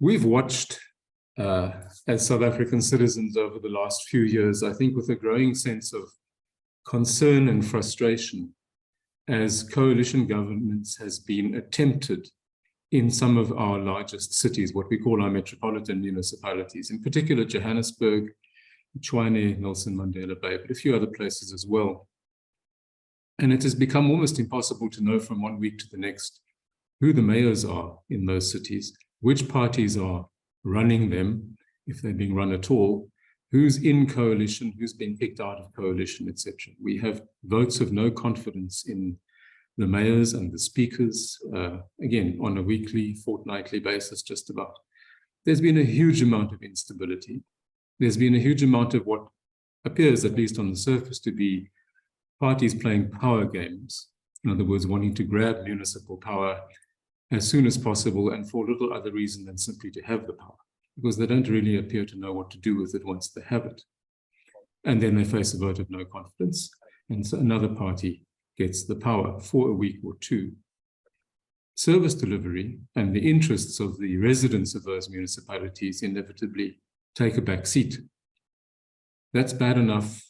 We've watched, as South African citizens over the last few years, I think with a growing sense of concern and frustration, as coalition governments has been attempted in some of our largest cities, what we call our metropolitan municipalities, in particular Johannesburg, Tshwane, Nelson Mandela Bay, but a few other places as well. And it has become almost impossible to know from one week to the next who the mayors are in those cities, which parties are running them, if they're being run at all, who's in coalition, who's been kicked out of coalition, etc. We have votes of no confidence in the mayors and the speakers, again, on a weekly, fortnightly basis, just about. There's been a huge amount of instability. There's been a huge amount of what appears, at least on the surface, to be parties playing power games. In other words, wanting to grab municipal power as soon as possible and for little other reason than simply to have the power, because they don't really appear to know what to do with it once they have it. And then they face a vote of no confidence, and so another party gets the power for a week or two. Service delivery and the interests of the residents of those municipalities inevitably take a back seat. That's bad enough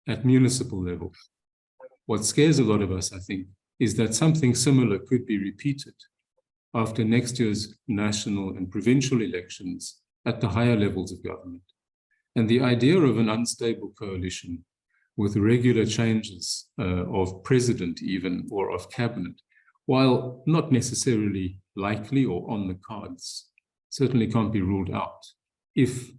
at municipal level. What scares a lot of us, I think, is that something similar could be repeated after next year's national and provincial elections at the higher levels of government. And the idea of an unstable coalition with regular changes of president even, or of cabinet, while not necessarily likely or on the cards, certainly can't be ruled out if,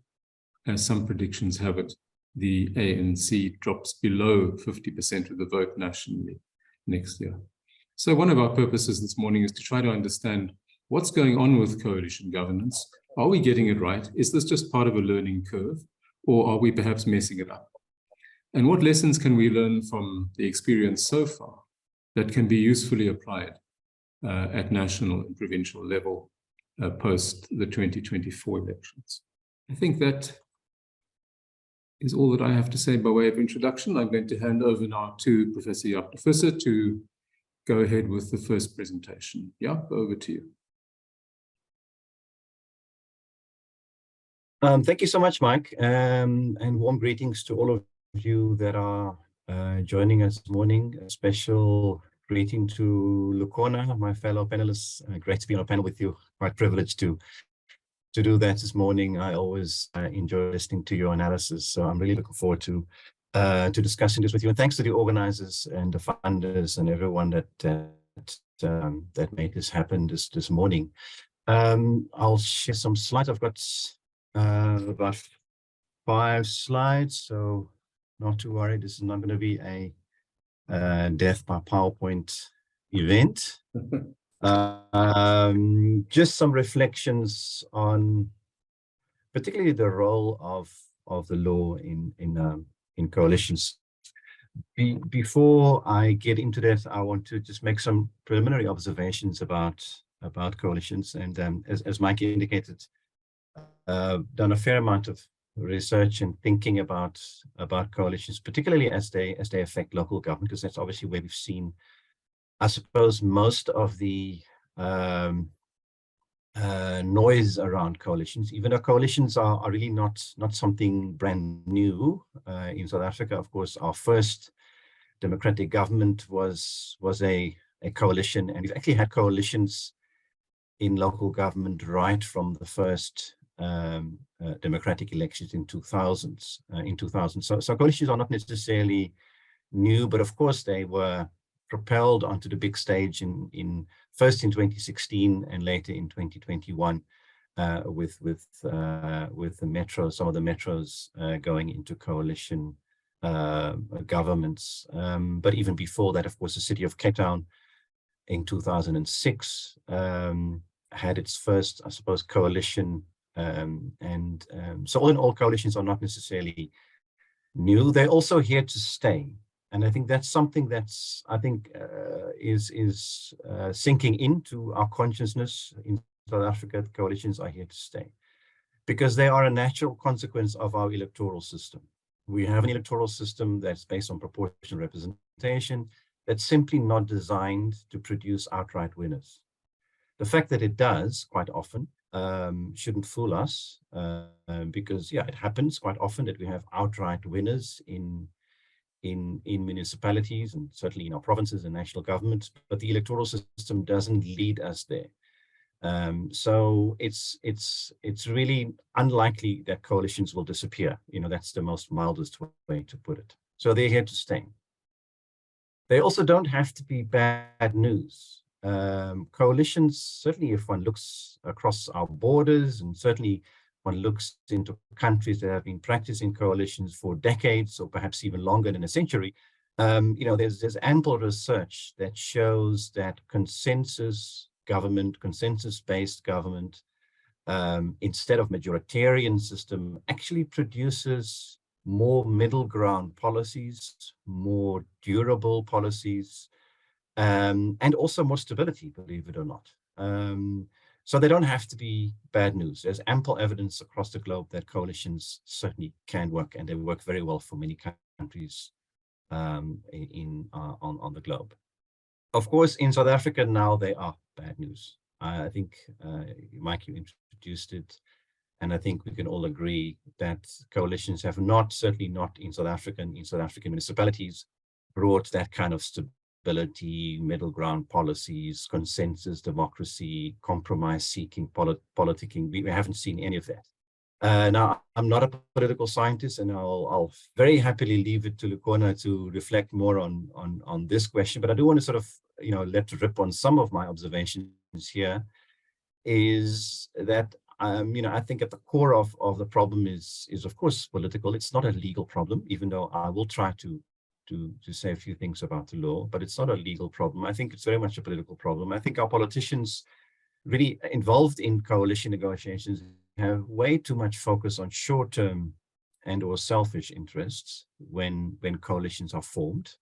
as some predictions have it, the ANC drops below 50% of the vote nationally next year. So one of our purposes this morning is to try to understand what's going on with coalition governance. Are we getting it right? Is this just part of a learning curve, or are we perhaps messing it up? And what lessons can we learn from the experience so far that can be usefully applied at national and provincial level post the 2024 elections? I think that is all that I have to say by way of introduction. I'm going to hand over now to Professor Jaap Visser to go ahead with the first presentation. Jaap, over to you. Thank you so much, Mike, and warm greetings to all of you that are joining us this morning. A special greeting to Lukhona, my fellow panelists. Great to be on a panel with you. Quite privileged to do that this morning. I always enjoy listening to your analysis, so I'm really looking forward to discussing this with you. And thanks to the organizers and the funders and everyone that made this happen this morning. I'll share some slides. I've got about 5 slides, so not to worry. This is not going to be a death by PowerPoint event. Just some reflections on particularly the role of the law in coalitions. Before I get into that, I want to just make some preliminary observations about coalitions. And as Mike indicated, done a fair amount of research and thinking about coalitions, particularly as they affect local government, because that's obviously where we've seen, I suppose, most of the noise around coalitions. Even though coalitions are really not something brand new in South Africa. Of course, our first democratic government was a coalition, and we've actually had coalitions in local government right from the first democratic elections in 2000. So coalitions are not necessarily new, but of course they were propelled onto the big stage first in 2016 and later in 2021 with the metro, some of the metros going into coalition governments. But even before that, of course, the city of Cape Town in 2006 had its first, I suppose, coalition. So all in all, coalitions are not necessarily new. They're also here to stay. And I think that's something that's, I think, is sinking into our consciousness in South Africa. Coalitions are here to stay because they are a natural consequence of our electoral system. We have an electoral system that's based on proportional representation that's simply not designed to produce outright winners. The fact that it does quite often shouldn't fool us, because yeah, it happens quite often that we have outright winners in municipalities and certainly in our provinces and national governments, but the electoral system doesn't lead us there. So it's really unlikely that coalitions will disappear. That's the most mildest way to put it. So they're here to stay. They also don't have to be bad news. Coalitions, certainly if one looks across our borders, and certainly one looks into countries that have been practicing coalitions for decades or perhaps even longer than a century, there's ample research that shows that consensus-based government, instead of majoritarian system, actually produces more middle ground policies, more durable policies, and also more stability, believe it or not. So they don't have to be bad news. There's ample evidence across the globe that coalitions certainly can work, and they work very well for many countries on the globe. Of course, in South Africa now, they are bad news. I think, Mike, you introduced it, and I think we can all agree that coalitions have certainly not in South African municipalities, brought that kind of stability, middle ground policies, consensus democracy, compromise-seeking politicking. We haven't seen any of that. Now, I'm not a political scientist, and I'll very happily leave it to Lukhona to reflect more on this question. But I do want to sort of, let rip on some of my observations here. Is that I think at the core of the problem is of course political. It's not a legal problem, even though I will try to say a few things about the law, but it's not a legal problem. I think it's very much a political problem. I think our politicians really involved in coalition negotiations have way too much focus on short-term and or selfish interests when coalitions are formed.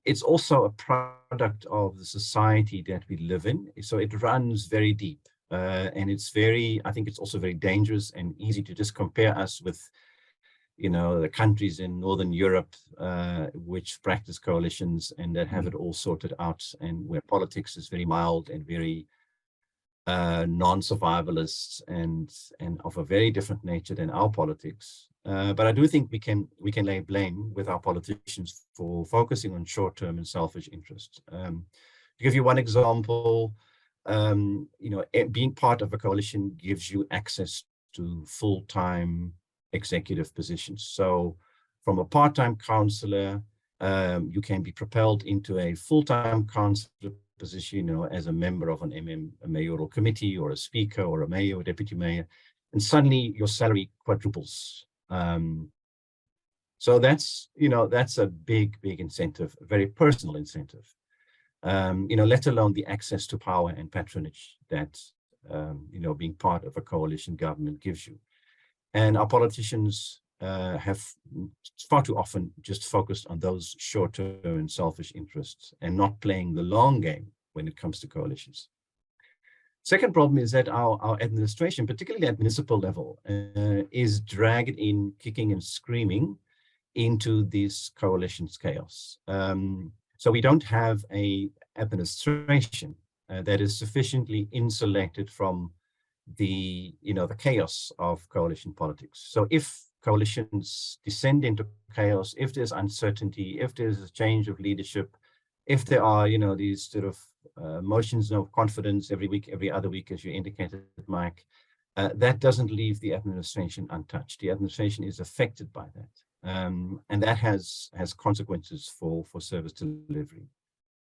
It's also a product of the society that we live in, so it runs very deep, and I think it's also very dangerous and easy to just compare us with the countries in Northern Europe, which practice coalitions and that have it all sorted out, and where politics is very mild and very non-survivalist and of a very different nature than our politics. But I do think we can lay blame with our politicians for focusing on short-term and selfish interests. To give you one example, being part of a coalition gives you access to full-time executive positions. So from a part-time councillor, you can be propelled into a full-time councillor position, as a member of a mayoral committee or a speaker or a mayor or deputy mayor, and suddenly your salary quadruples. So that's a big incentive, a very personal incentive. Let alone the access to power and patronage that being part of a coalition government gives you. And our politicians have far too often just focused on those short-term and selfish interests and not playing the long game when it comes to coalitions. Second problem is that our administration, particularly at municipal level, is dragged in kicking and screaming into this coalition's chaos. So we don't have an administration that is sufficiently insulated from the chaos of coalition politics. So if coalitions descend into chaos, if there's uncertainty, if there's a change of leadership, if there are these sort of motions of confidence every week, every other week, as you indicated, Mike, that doesn't leave the administration untouched. The administration is affected by that, and that has consequences for service delivery.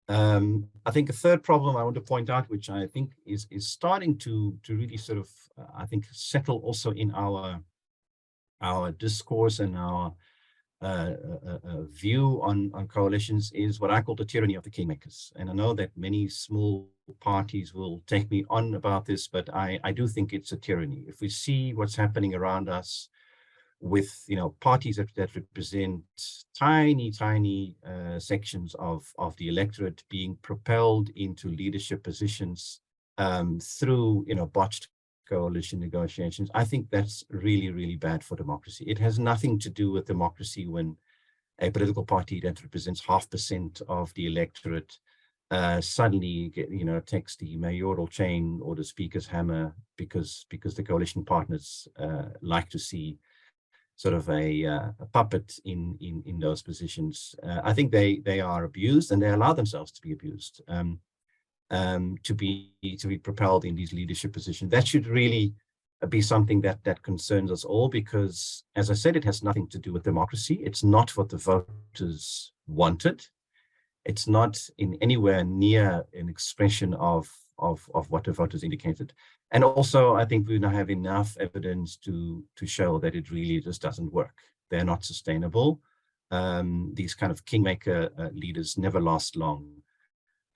I think a third problem I want to point out, which I think is starting to really sort of I think settle also in our discourse and our view on coalitions, is what I call the tyranny of the kingmakers. And I know that many small parties will take me on about this, but I do think it's a tyranny. If we see what's happening around us with parties that represent tiny sections of the electorate being propelled into leadership positions through botched coalition negotiations, I think that's really bad for democracy. It has nothing to do with democracy when a political party that represents 0.5% of the electorate suddenly takes the mayoral chain or the speaker's hammer because the coalition partners like to see sort of a puppet in those positions. I think they are abused, and they allow themselves to be abused, to be propelled in these leadership positions. That should really be something that concerns us all, because, as I said, it has nothing to do with democracy. It's not what the voters wanted. It's not in anywhere near an expression of what the voters indicated. And also, I think we now have enough evidence to show that it really just doesn't work. They're not sustainable. These kind of kingmaker leaders never last long,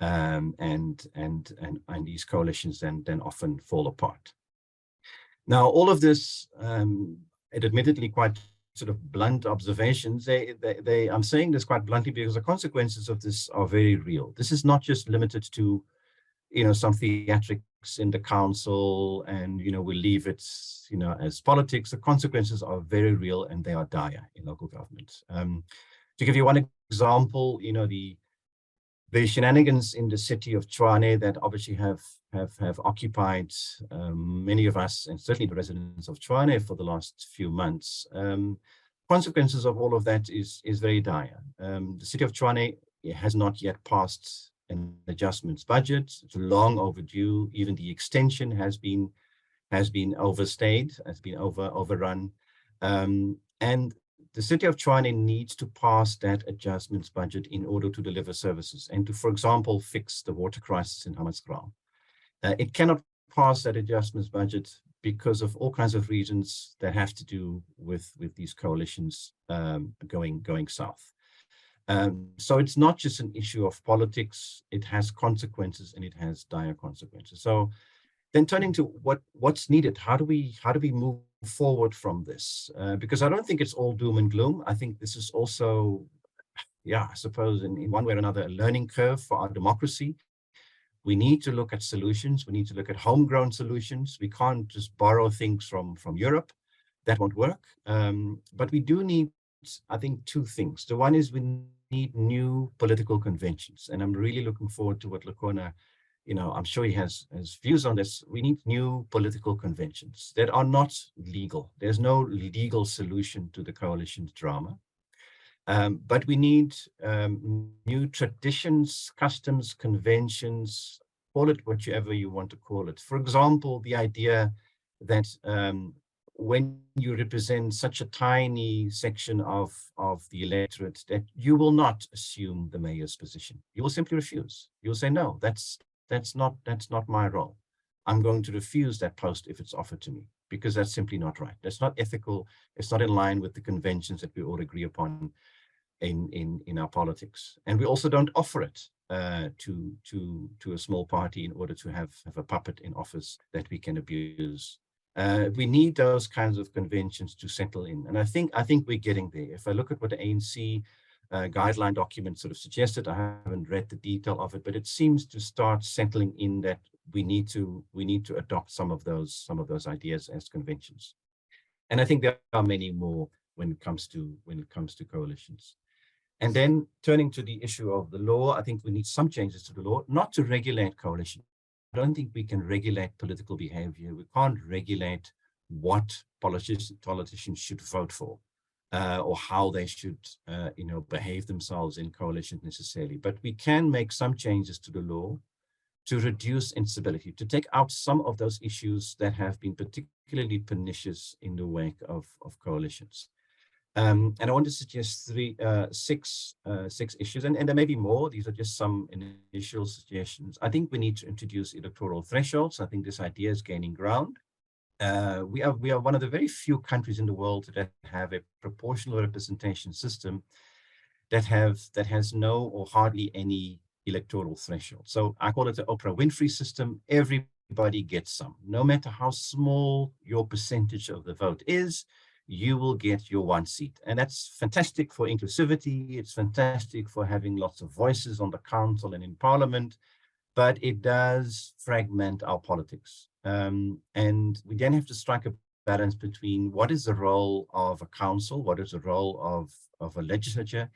and these coalitions then often fall apart. Now, all of this, admittedly quite sort of blunt observations, I'm saying this quite bluntly because the consequences of this are very real. This is not just limited to, some theatrics in the council and, we'll leave it, as politics. The consequences are very real, and they are dire in local government. To give you one example, the shenanigans in the city of Tshwane that obviously have occupied many of us, and certainly the residents of Tshwane, for the last few months. Consequences of all of that is very dire. The city of Tshwane has not yet passed an adjustments budget. It's long overdue. Even the extension has been overstayed, has been overrun, and the city of Tshwane needs to pass that adjustments budget in order to deliver services and to, for example, fix the water crisis in Hammanskraal. It cannot pass that adjustments budget because of all kinds of reasons that have to do with these coalitions going south. So it's not just an issue of politics. It has consequences, and it has dire consequences. So then turning to what's needed, how do we move forward from this? Because I don't think it's all doom and gloom. I think this is also, I suppose in one way or another, a learning curve for our democracy. We need to look at solutions. We need to look at homegrown solutions. We can't just borrow things from Europe. That won't work. But we do need, I think, two things. The one is we need new political conventions. And I'm really looking forward to what Lukhona, I'm sure he has views on this. We need new political conventions that are not legal. There's no legal solution to the coalition drama. But we need new traditions, customs, conventions, call it whatever you want to call it. For example, the idea that when you represent such a tiny section of the electorate, that you will not assume the mayor's position. You will simply refuse. You will say, no, that's not my role. I'm going to refuse that post if it's offered to me, because that's simply not right. That's not ethical. It's not in line with the conventions that we all agree upon in our politics. And we also don't offer it to a small party in order to have a puppet in office that we can abuse. We need those kinds of conventions to settle in. And I think we're getting there. If I look at what the ANC guideline document sort of suggested, I haven't read the detail of it, but it seems to start settling in that we need to adopt some of those ideas as conventions. And I think there are many more when it comes to coalitions. And then turning to the issue of the law, I think we need some changes to the law, not to regulate coalition. I don't think we can regulate political behavior. We can't regulate what politicians should vote for. Or how they should, behave themselves in coalitions necessarily. But we can make some changes to the law to reduce instability, to take out some of those issues that have been particularly pernicious in the wake of coalitions. And I want to suggest six issues, and there may be more. These are just some initial suggestions. I think we need to introduce electoral thresholds. I think this idea is gaining ground. We are one of the very few countries in the world that have a proportional representation system that has no or hardly any electoral threshold. So I call it the Oprah Winfrey system. Everybody gets some. No matter how small your percentage of the vote is, you will get your one seat. And that's fantastic for inclusivity. It's fantastic for having lots of voices on the council and in parliament, but it does fragment our politics. And we then have to strike a balance between what is the role of a council, what is the role of a legislature.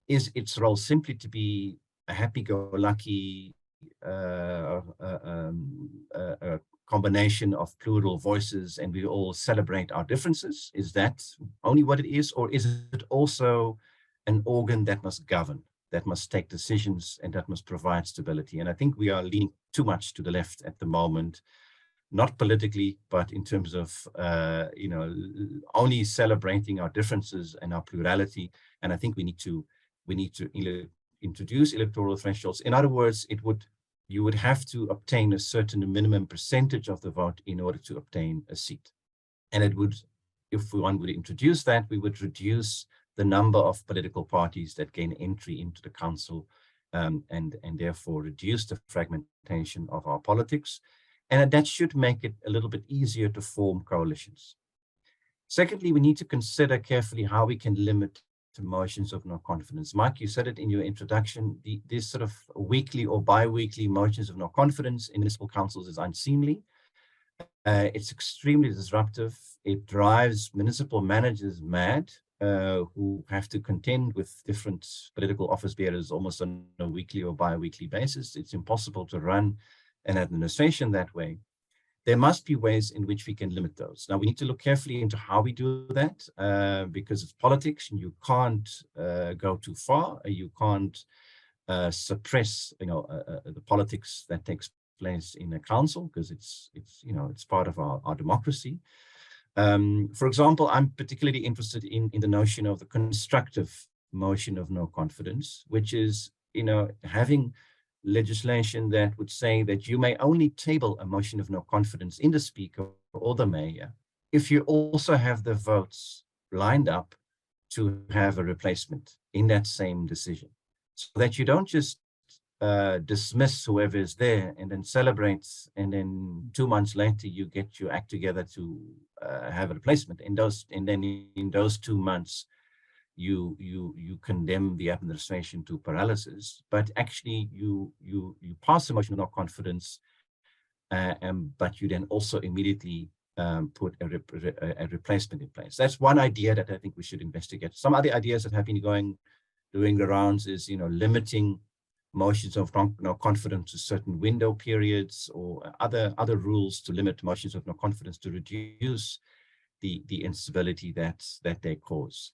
Is its role simply to be happy-go-lucky combination of plural voices and we all celebrate our differences? Is that only what it is, or is it also an organ that must govern, that must take decisions, and that must provide stability? And I think we are leaning too much to the left at the moment, not politically, but in terms of only celebrating our differences and our plurality. And I think we need to introduce electoral thresholds. In other words, you would have to obtain a certain minimum percentage of the vote in order to obtain a seat. And it would, if one would introduce that, we would reduce the number of political parties that gain entry into the council, and therefore reduce the fragmentation of our politics. And that should make it a little bit easier to form coalitions. Secondly, we need to consider carefully how we can limit to motions of no confidence. Mike, you said it in your introduction, these sort of weekly or bi-weekly motions of no confidence in municipal councils is unseemly. It's extremely disruptive. It drives municipal managers mad, who have to contend with different political office bearers almost on a weekly or bi-weekly basis. It's impossible to run an administration that way. There must be ways in which we can limit those. Now, we need to look carefully into how we do that, because it's politics and you can't go too far. You can't suppress, the politics that takes place in a council, because it's part of our democracy. For example, I'm particularly interested in the notion of the constructive motion of no confidence, which is, having legislation that would say that you may only table a motion of no confidence in the speaker or the mayor if you also have the votes lined up to have a replacement in that same decision, so that you don't just dismiss whoever is there and then celebrate, and then 2 months later you get your act together to have a replacement. And then in those 2 months you condemn the administration to paralysis, but actually you pass a motion of no confidence, but you then also immediately put a replacement in place. That's one idea that I think we should investigate. Some other ideas that have been doing the rounds is limiting motions of no confidence to certain window periods, or other rules to limit motions of no confidence to reduce the instability that they cause.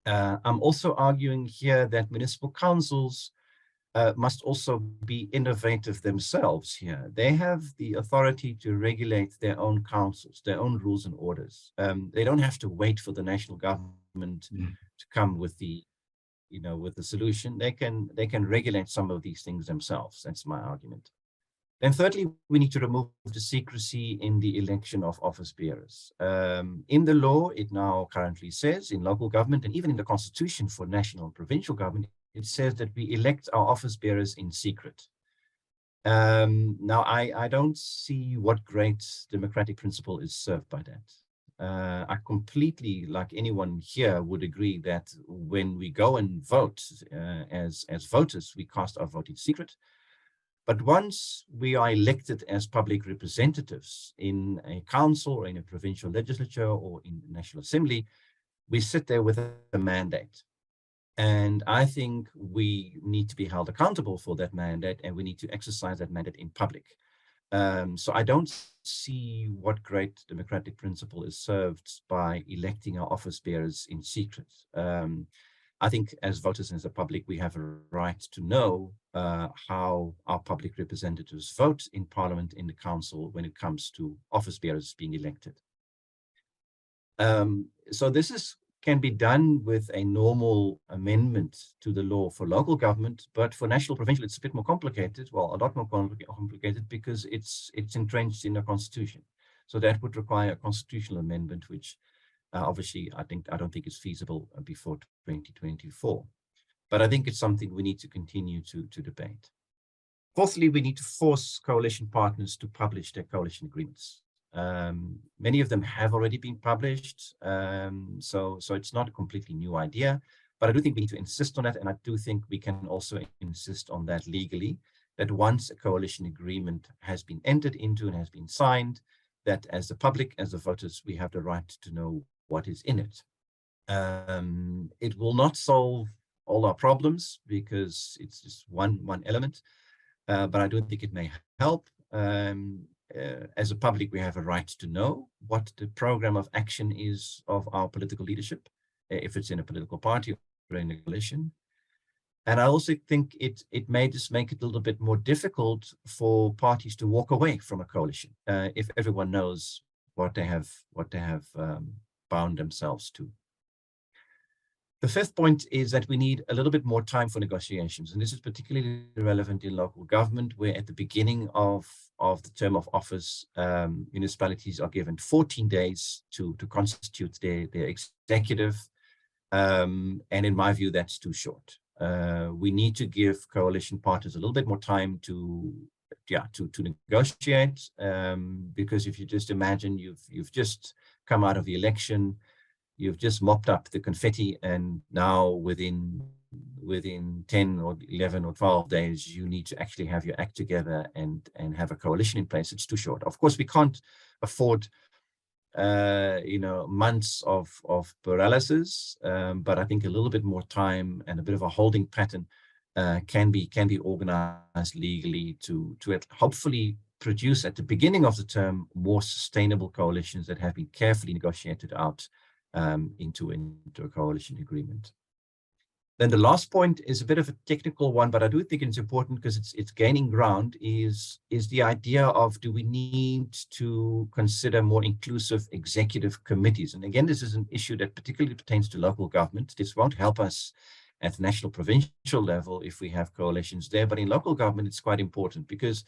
I'm also arguing here that municipal councils must also be innovative themselves here. They have the authority to regulate their own councils, their own rules and orders. They don't have to wait for the national government to come with the solution. They can regulate some of these things themselves. That's my argument. And thirdly, we need to remove the secrecy in the election of office bearers. In the law, it now currently says, in local government and even in the constitution for national and provincial government, it says that we elect our office bearers in secret. Now, I don't see what great democratic principle is served by that. I completely, like anyone here, would agree that when we go and vote as voters, we cast our vote in secret. But once we are elected as public representatives in a council or in a provincial legislature or in the National Assembly, we sit there with a mandate. And I think we need to be held accountable for that mandate, and we need to exercise that mandate in public. So I don't see what great democratic principle is served by electing our office bearers in secret. I think as voters and as a public, we have a right to know how our public representatives vote in Parliament, in the Council, when it comes to office bearers being elected. So this can be done with a normal amendment to the law for local government, but for national provincial, it's a bit more complicated. Well, a lot more complicated because it's entrenched in the Constitution. So that would require a constitutional amendment, which obviously I don't think is feasible before 2024. But I think it's something we need to continue to debate. Fourthly, we need to force coalition partners to publish their coalition agreements. Many of them have already been published, so it's not a completely new idea, but I do think we need to insist on that, and I do think we can also insist on that legally, that once a coalition agreement has been entered into and has been signed, that as the public, as the voters, we have the right to know what is in it. It will not solve all our problems because it's just one element, but I do think it may help. As a public, we have a right to know what the program of action is of our political leadership, if it's in a political party or in a coalition. And I also think it may just make it a little bit more difficult for parties to walk away from a coalition if everyone knows what they have bound themselves to. The fifth point is that we need a little bit more time for negotiations, and this is particularly relevant in local government, where at the beginning of the term of office, municipalities are given 14 days to constitute their executive, and in my view, that's too short. We need to give coalition partners a little bit more time to negotiate, because if you just imagine you've just come out of the election, you've just mopped up the confetti, and now within 10 or 11 or 12 days, you need to actually have your act together and have a coalition in place. It's too short. Of course, we can't afford months of paralysis, but I think a little bit more time and a bit of a holding pattern can be organized legally to hopefully produce at the beginning of the term more sustainable coalitions that have been carefully negotiated out into a coalition agreement. Then the last point is a bit of a technical one, but I do think it's important because it's gaining ground, is the idea of, do we need to consider more inclusive executive committees? And again, this is an issue that particularly pertains to local government. This won't help us at the national provincial level if we have coalitions there, but in local government, it's quite important, because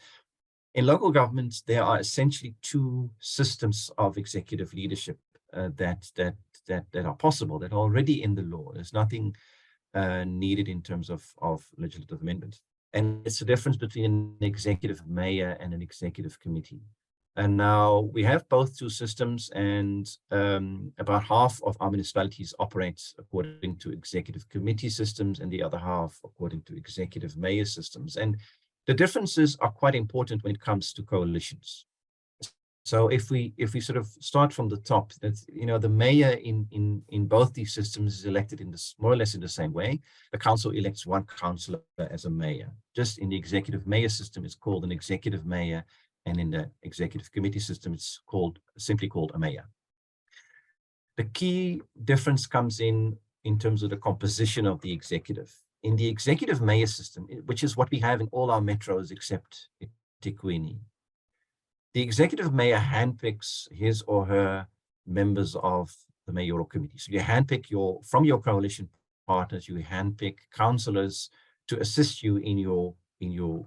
in local governments, there are essentially two systems of executive leadership that are possible, that are already in the law. There's nothing needed in terms of legislative amendment. And it's the difference between an executive mayor and an executive committee. And now we have both two systems, and about half of our municipalities operate according to executive committee systems, and the other half according to executive mayor systems. And the differences are quite important when it comes to coalitions. So if we sort of start from the top, that's, the mayor in both these systems is elected in this more or less in the same way. The council elects one councillor as a mayor. Just in the executive mayor system, it's called an executive mayor, and in the executive committee system, it's simply called a mayor. The key difference comes in terms of the composition of the executive. In the executive mayor system, which is what we have in all our metros except eThekwini, the executive mayor handpicks his or her members of the mayoral committee. So you handpick from your coalition partners, you handpick councillors to assist you in your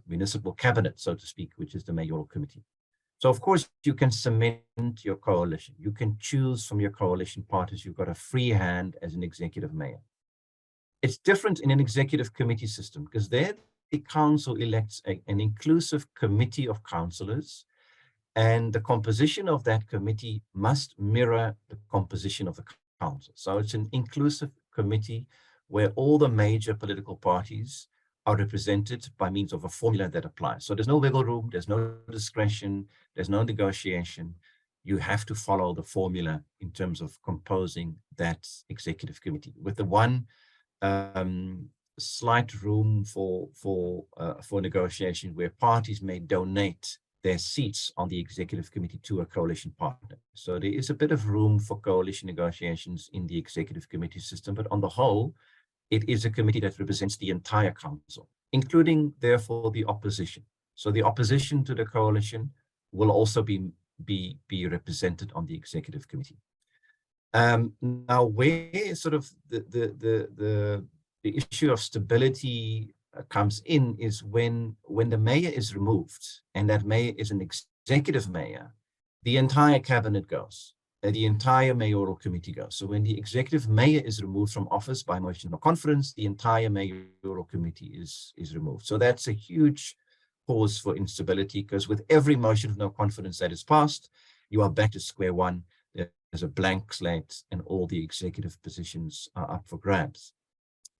municipal cabinet, so to speak, which is the mayoral committee. So of course you can cement your coalition. You can choose from your coalition partners. You've got a free hand as an executive mayor. It's different in an executive committee system, because there the council elects an inclusive committee of councillors, and the composition of that committee must mirror the composition of the council. So it's an inclusive committee where all the major political parties are represented by means of a formula that applies. So there's no wiggle room, there's no discretion, there's no negotiation. You have to follow the formula in terms of composing that executive committee, with the one slight room for negotiation where parties may donate their seats on the executive committee to a coalition partner. So there is a bit of room for coalition negotiations in the executive committee system, but on the whole, it is a committee that represents the entire council, including, therefore, the opposition. So the opposition to the coalition will also be represented on the executive committee. Now, where sort of the issue of stability comes in is when the mayor is removed, and that mayor is an executive mayor, the entire cabinet goes. The entire mayoral committee goes. So when the executive mayor is removed from office by motion of confidence, the entire mayoral committee is removed. So that's a huge cause for instability, because with every motion of no confidence that is passed, you are back to square one. There's a blank slate, and all the executive positions are up for grabs.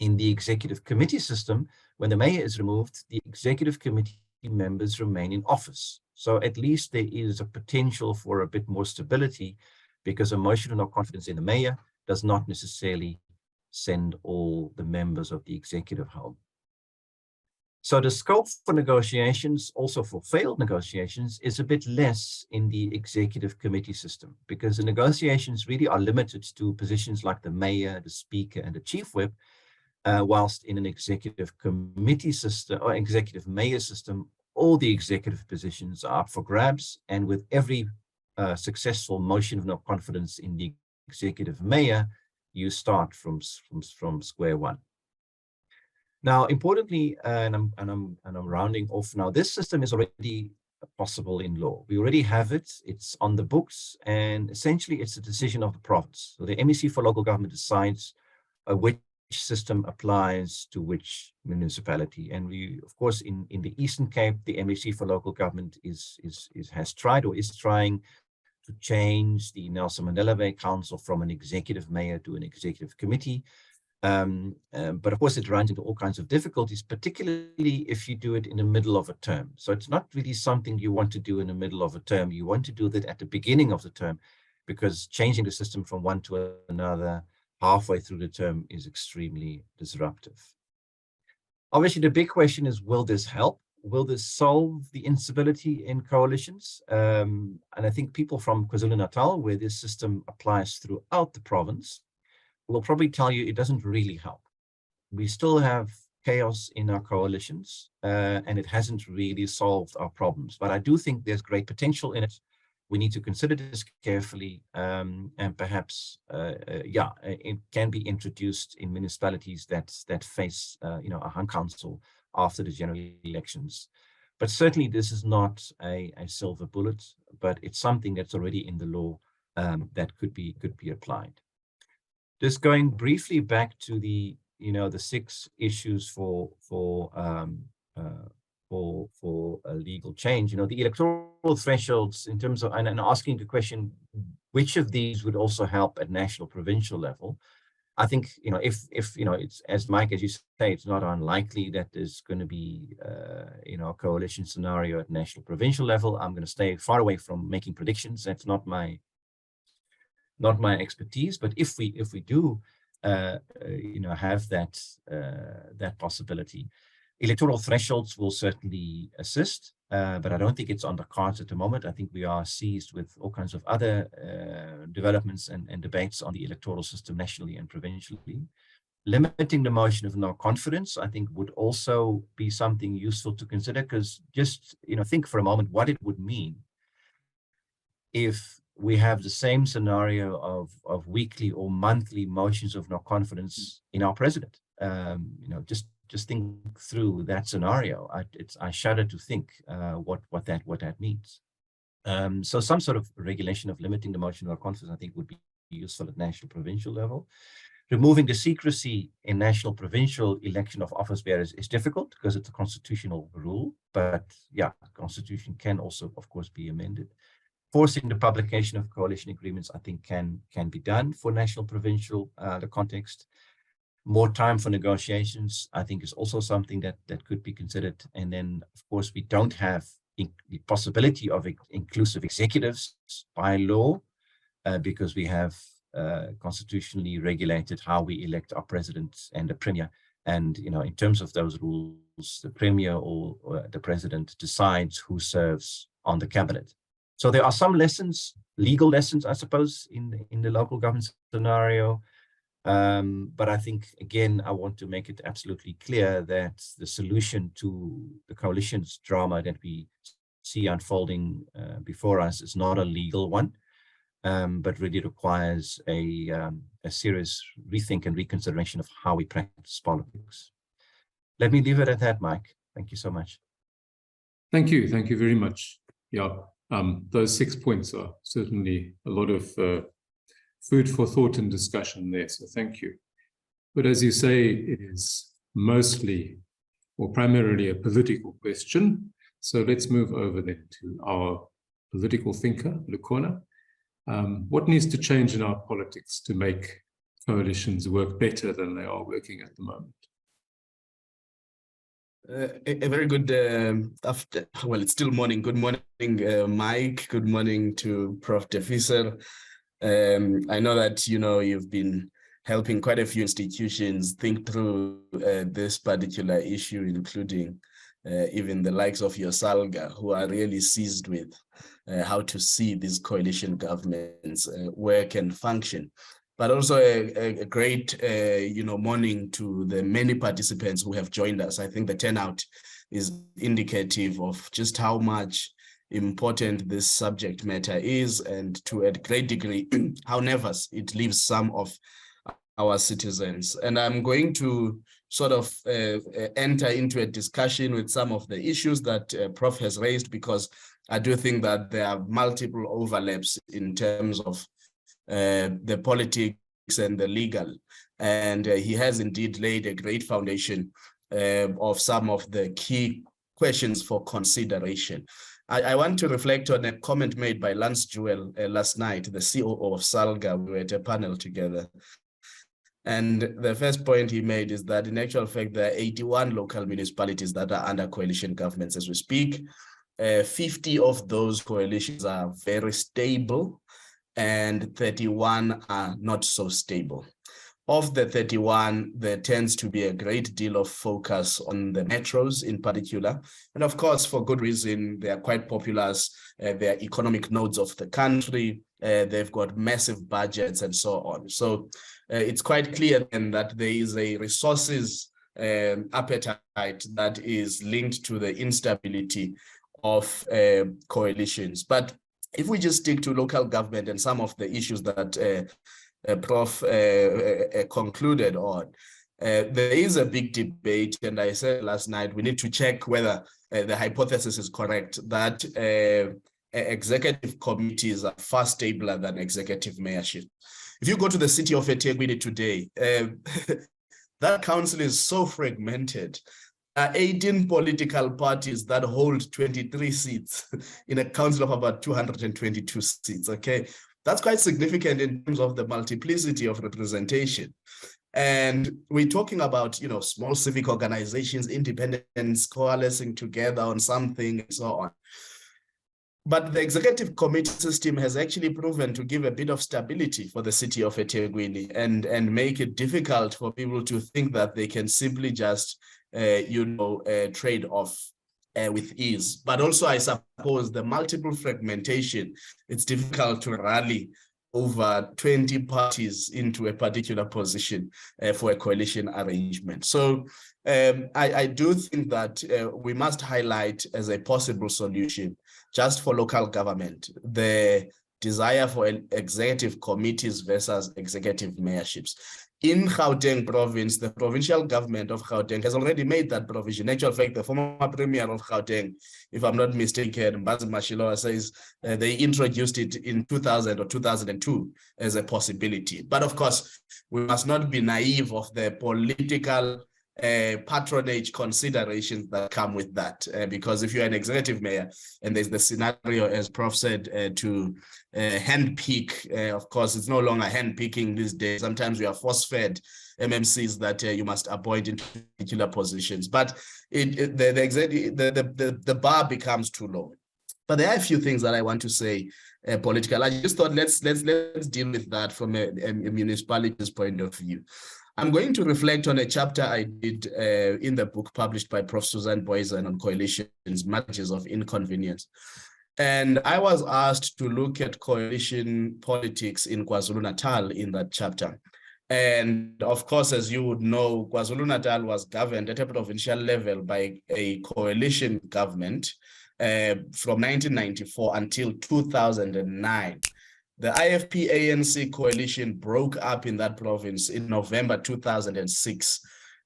In the executive committee system, when the mayor is removed, the executive committee members remain in office. So at least there is a potential for a bit more stability, because a motion of no confidence in the mayor does not necessarily send all the members of the executive home. So the scope for negotiations, also for failed negotiations, is a bit less in the executive committee system, because the negotiations really are limited to positions like the mayor, the speaker, and the chief whip, whilst in an executive committee system or executive mayor system, all the executive positions are up for grabs, and with every successful motion of no confidence in the executive mayor, you start from square one. Now, importantly, and I'm rounding off now, this system is already possible in law. We already have it, it's on the books, and essentially it's a decision of the province. So the MEC for local government decides which system applies to which municipality. And we, of course, in the Eastern Cape, the MEC for local government has tried or is trying to change the Nelson Mandela Bay Council from an executive mayor to an executive committee. But of course, it runs into all kinds of difficulties, particularly if you do it in the middle of a term. So it's not really something you want to do in the middle of a term. You want to do that at the beginning of the term, because changing the system from one to another halfway through the term is extremely disruptive. Obviously, the big question is, will this help? Will this solve the instability in coalitions? And I think people from KwaZulu-Natal, where this system applies throughout the province, will probably tell you it doesn't really help. We still have chaos in our coalitions, and it hasn't really solved our problems. But I do think there's great potential in it. We need to consider this carefully, and perhaps, it can be introduced in municipalities that face, a hung council after the general elections. But certainly, this is not a silver bullet, but it's something that's already in the law that could be applied. Just going briefly back to the 6 issues for a legal change, the electoral thresholds in terms of, and asking the question, which of these would also help at national provincial level? I think, if it's, as Mike, as you say, it's not unlikely that there's going to be, a coalition scenario at national provincial level. I'm going to stay far away from making predictions. That's not my expertise. But if we do, have that possibility, electoral thresholds will certainly assist. But I don't think it's on the cards at the moment. I think we are seized with all kinds of other developments and debates on the electoral system nationally and provincially. Limiting the motion of no confidence, I think, would also be something useful to consider, because just, think for a moment what it would mean if we have the same scenario of weekly or monthly motions of no confidence in our president. Just think through that scenario. I shudder to think what that means. So some sort of regulation of limiting the motion of confidence, I think, would be useful at national provincial level. Removing the secrecy in national provincial election of office bearers is difficult because it's a constitutional rule. But yeah, the constitution can also, of course, be amended. Forcing the publication of coalition agreements, I think, can be done for national provincial the context. More time for negotiations, I think, is also something that could be considered. And then, of course, we don't have the possibility of inclusive executives by law because we have constitutionally regulated how we elect our president and the premier. And, in terms of those rules, the premier or the president decides who serves on the cabinet. So there are some lessons, legal lessons, I suppose, in the local government scenario. But I think, again, I want to make it absolutely clear that the solution to the coalition's drama that we see unfolding before us is not a legal one, but really requires a serious rethink and reconsideration of how we practice politics. Let me leave it at that, Mike. Thank you so much. Thank you. Thank you very much. Yeah. Those 6 points are certainly a lot of food for thought and discussion there, so thank you. But as you say, it is mostly or primarily a political question. So let's move over then to our political thinker, Lukhona. What needs to change in our politics to make coalitions work better than they are working at the moment? A very good after. Well, it's still morning. Good morning, Mike. Good morning to Prof. Visser. I know that you've been helping quite a few institutions think through this particular issue, including even the likes of your Salga, who are really seized with how to see these coalition governments work and function. But also a great, morning to the many participants who have joined us. I think the turnout is indicative of just how much important this subject matter is, and to a great degree, how nervous it leaves some of our citizens. And I'm going to sort of enter into a discussion with some of the issues that Prof has raised, because I do think that there are multiple overlaps in terms of the politics and the legal. And he has indeed laid a great foundation of some of the key questions for consideration. I want to reflect on a comment made by Lance Jewell last night, the COO of Salga. We were at a panel together. And the first point he made is that in actual fact, there are 81 local municipalities that are under coalition governments as we speak. 50 of those coalitions are very stable, and 31 are not so stable. Of the 31, there tends to be a great deal of focus on the metros in particular. And of course, for good reason, they are quite populous. They are economic nodes of the country. They've got massive budgets and so on. So it's quite clear then that there is a resources appetite that is linked to the instability of coalitions. But if we just stick to local government and some of the issues that Prof concluded on, there is a big debate, and I said last night, we need to check whether the hypothesis is correct that executive committees are far stabler than executive mayorship. If you go to the city of eThekwini today, that council is so fragmented. 18 political parties that hold 23 seats in a council of about 222 seats, okay? That's quite significant in terms of the multiplicity of representation. And we're talking about, small civic organizations, independents coalescing together on something and so on. But the executive committee system has actually proven to give a bit of stability for the city of eThekwini and make it difficult for people to think that they can simply just, trade off with ease. But also, I suppose, the multiple fragmentation, it's difficult to rally over 20 parties into a particular position for a coalition arrangement. So I do think that we must highlight as a possible solution, just for local government, the desire for executive committees versus executive mayorships. In Gauteng province, the provincial government of Gauteng has already made that provision. In actual fact, the former premier of Gauteng, if I'm not mistaken, Mbazi Mashilowa, says they introduced it in 2000 or 2002 as a possibility. But of course, we must not be naive of the political patronage considerations that come with that, because if you're an executive mayor and there's the scenario, as Prof said, to handpick, of course it's no longer handpicking these days. Sometimes we are force-fed MMCs that you must appoint in particular positions, but the bar becomes too low. But there are a few things that I want to say political. I just thought let's deal with that from a municipality's point of view. I'm going to reflect on a chapter I did in the book published by Prof. Susan Boysen on coalitions, Marriages of Inconvenience. And I was asked to look at coalition politics in KwaZulu-Natal in that chapter. And of course, as you would know, KwaZulu-Natal was governed at a provincial level by a coalition government from 1994 until 2009. The IFP-ANC coalition broke up in that province in November 2006.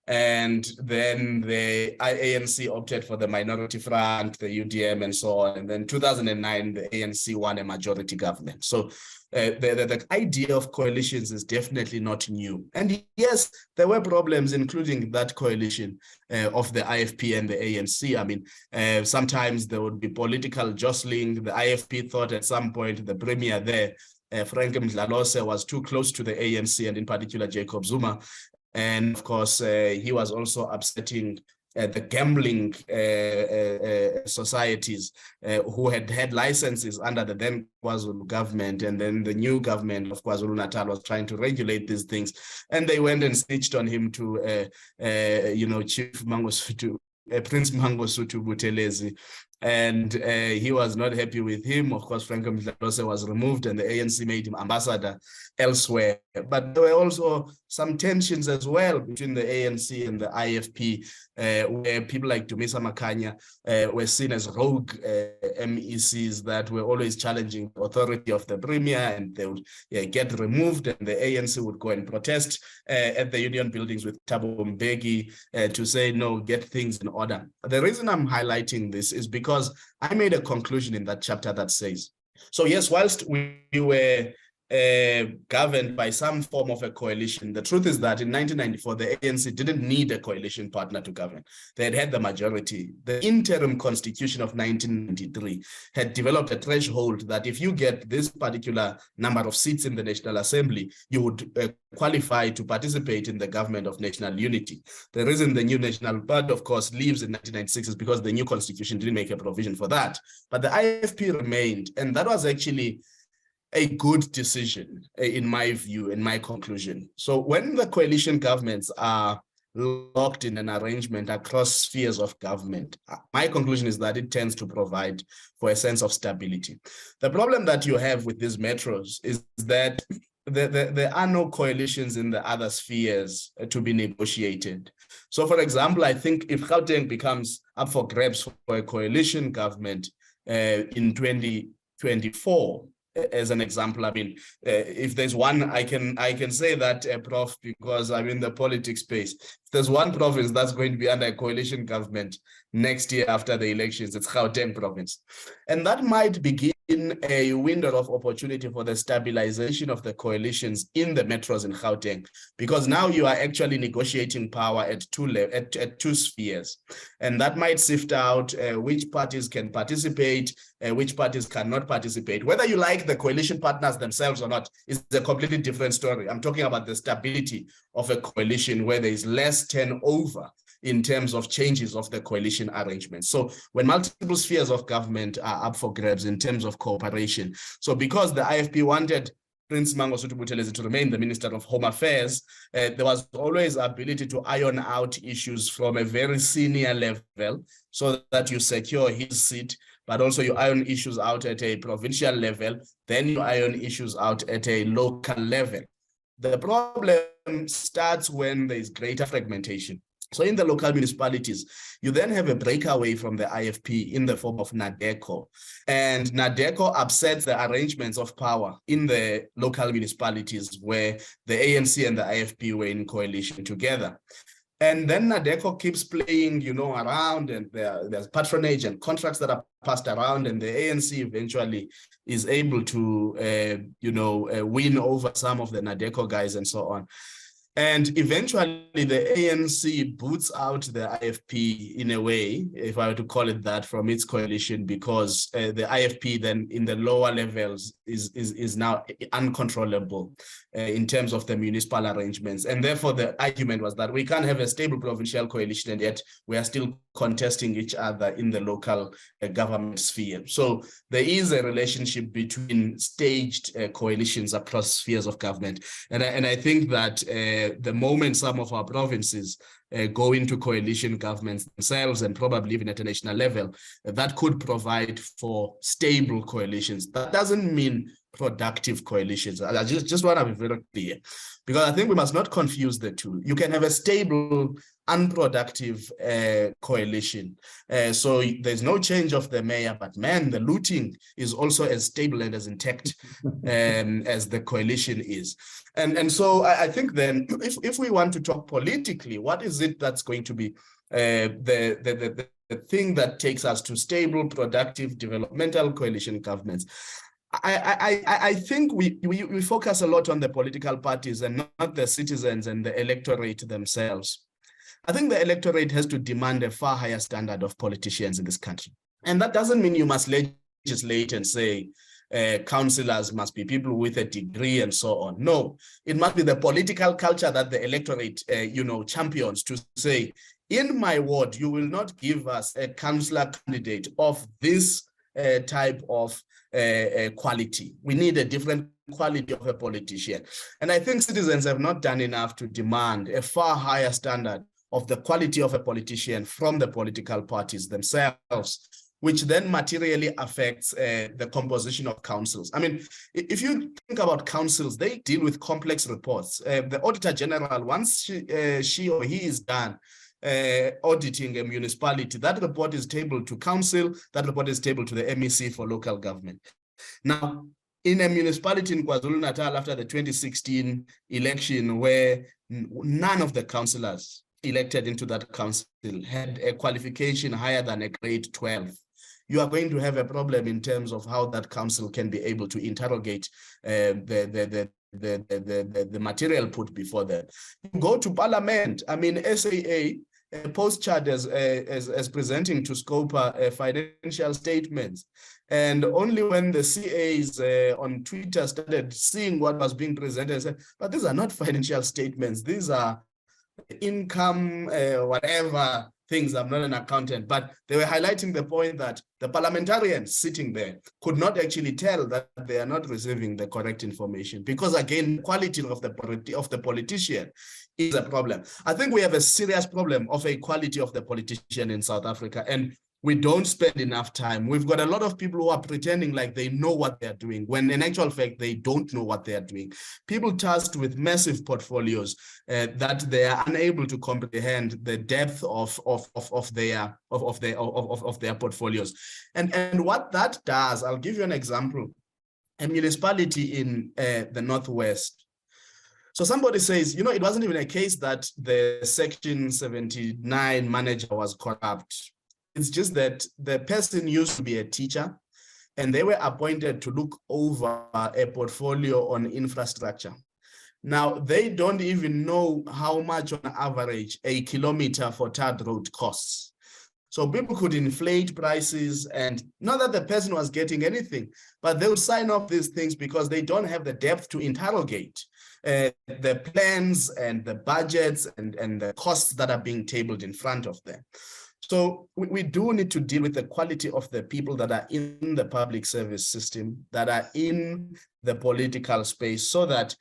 And then the ANC opted for the minority front, the UDM, and so on. And then 2009, the ANC won a majority government. So the idea of coalitions is definitely not new. And yes, there were problems, including that coalition of the IFP and the ANC. I mean, sometimes there would be political jostling. The IFP thought at some point the premier there, Frank Mdlalose, was too close to the ANC, and in particular Jacob Zuma. And of course, he was also upsetting the gambling societies who had licenses under the then KwaZulu government, and then the new government of KwaZulu-Natal was trying to regulate these things, and they went and snitched on him to Chief Mangosuthu, Prince Mangosuthu Buthelezi, and he was not happy with him. Of course, Franco Mdlalose was removed and the ANC made him ambassador elsewhere. But there were also some tensions as well between the ANC and the IFP, where people like Dumisa Makanya were seen as rogue MECs that were always challenging the authority of the premier, and they would get removed, and the ANC would go and protest at the union buildings with Thabo Mbeki to say, no, get things in order. The reason I'm highlighting this is because I made a conclusion in that chapter that says, so yes, whilst we were governed by some form of a coalition, the truth is that in 1994, the ANC didn't need a coalition partner to govern. They had the majority. The interim constitution of 1993 had developed a threshold that if you get this particular number of seats in the National Assembly, you would qualify to participate in the government of national unity. The reason the new national party, of course, leaves in 1996 is because the new constitution didn't make a provision for that. But the IFP remained, and that was actually a good decision, in my view, in my conclusion. So when the coalition governments are locked in an arrangement across spheres of government, my conclusion is that it tends to provide for a sense of stability. The problem that you have with these metros is that there are no coalitions in the other spheres to be negotiated. So, for example, I think if Gauteng becomes up for grabs for a coalition government in 2024, as an example, I mean, if there's one, I can say that, Prof, because I'm in the politics space. If there's one province that's going to be under a coalition government next year after the elections, it's Gauteng province. And that might begin a window of opportunity for the stabilization of the coalitions in the metros in Gauteng, because now you are actually negotiating power at two spheres, and that might sift out which parties can participate, which parties cannot participate. Whether you like the coalition partners themselves or not is a completely different story. I'm talking about the stability of a coalition where there is less turnover in terms of changes of the coalition arrangement. So when multiple spheres of government are up for grabs in terms of cooperation, so because the IFP wanted Prince Mangosuthu Buthelezi to remain the Minister of Home Affairs, there was always ability to iron out issues from a very senior level so that you secure his seat, but also you iron issues out at a provincial level, then you iron issues out at a local level. The problem starts when there is greater fragmentation. So in the local municipalities, you then have a breakaway from the IFP in the form of NADECO. And NADECO upsets the arrangements of power in the local municipalities where the ANC and the IFP were in coalition together. And then NADECO keeps playing, around, and there's patronage and contracts that are passed around, and the ANC eventually is able to, win over some of the NADECO guys and so on. And eventually the ANC boots out the IFP in a way, if I were to call it that, from its coalition, because the IFP then in the lower levels is now uncontrollable in terms of the municipal arrangements. And therefore the argument was that we can't have a stable provincial coalition and yet we are still contesting each other in the local government sphere. So there is a relationship between staged coalitions across spheres of government. And I think that the moment some of our provinces go into coalition governments themselves, and probably even at a national level, that could provide for stable coalitions. That doesn't mean productive coalitions. I just want to be very clear, because I think we must not confuse the two. You can have a stable, unproductive coalition. So there's no change of the mayor, but man, the looting is also as stable and as intact as the coalition is. And so I think then, if we want to talk politically, what is it that's going to be the thing that takes us to stable, productive, developmental coalition governments? I think we focus a lot on the political parties and not the citizens and the electorate themselves. I think the electorate has to demand a far higher standard of politicians in this country. And that doesn't mean you must legislate and say councillors must be people with a degree and so on. No, it must be the political culture that the electorate, champions, to say, in my ward, you will not give us a councillor candidate of this type of quality. We need a different quality of a politician. And I think citizens have not done enough to demand a far higher standard of the quality of a politician from the political parties themselves, which then materially affects the composition of councils. I mean, if you think about councils, they deal with complex reports. The Auditor General, once she or he is done auditing a municipality, that report is tabled to council, that report is tabled to the MEC for local government. Now, in a municipality in KwaZulu-Natal after the 2016 election, where none of the councillors elected into that council had a qualification higher than a grade 12, you are going to have a problem in terms of how that council can be able to interrogate the material put before them. You go to parliament. I mean, SAA postcard as presenting to Scopa financial statements. And only when the CAs on Twitter started seeing what was being presented, said, but these are not financial statements. These are income, whatever things. I'm not an accountant, but they were highlighting the point that the parliamentarians sitting there could not actually tell that they are not receiving the correct information, because again, quality of the politician is a problem. I think we have a serious problem of a quality of the politician in South Africa, and we don't spend enough time. We've got a lot of people who are pretending like they know what they're doing, when in actual fact, they don't know what they're doing. People tasked with massive portfolios that they are unable to comprehend the depth of their portfolios. And what that does, I'll give you an example. A municipality in the Northwest. So somebody says, you know, it wasn't even a case that the Section 79 manager was corrupt. It's just that the person used to be a teacher and they were appointed to look over a portfolio on infrastructure. Now, they don't even know how much on average a kilometer for tarred road costs. So people could inflate prices, and not that the person was getting anything, but they would sign off these things because they don't have the depth to interrogate the plans and the budgets and the costs that are being tabled in front of them. So we do need to deal with the quality of the people that are in the public service system, that are in the political space, so that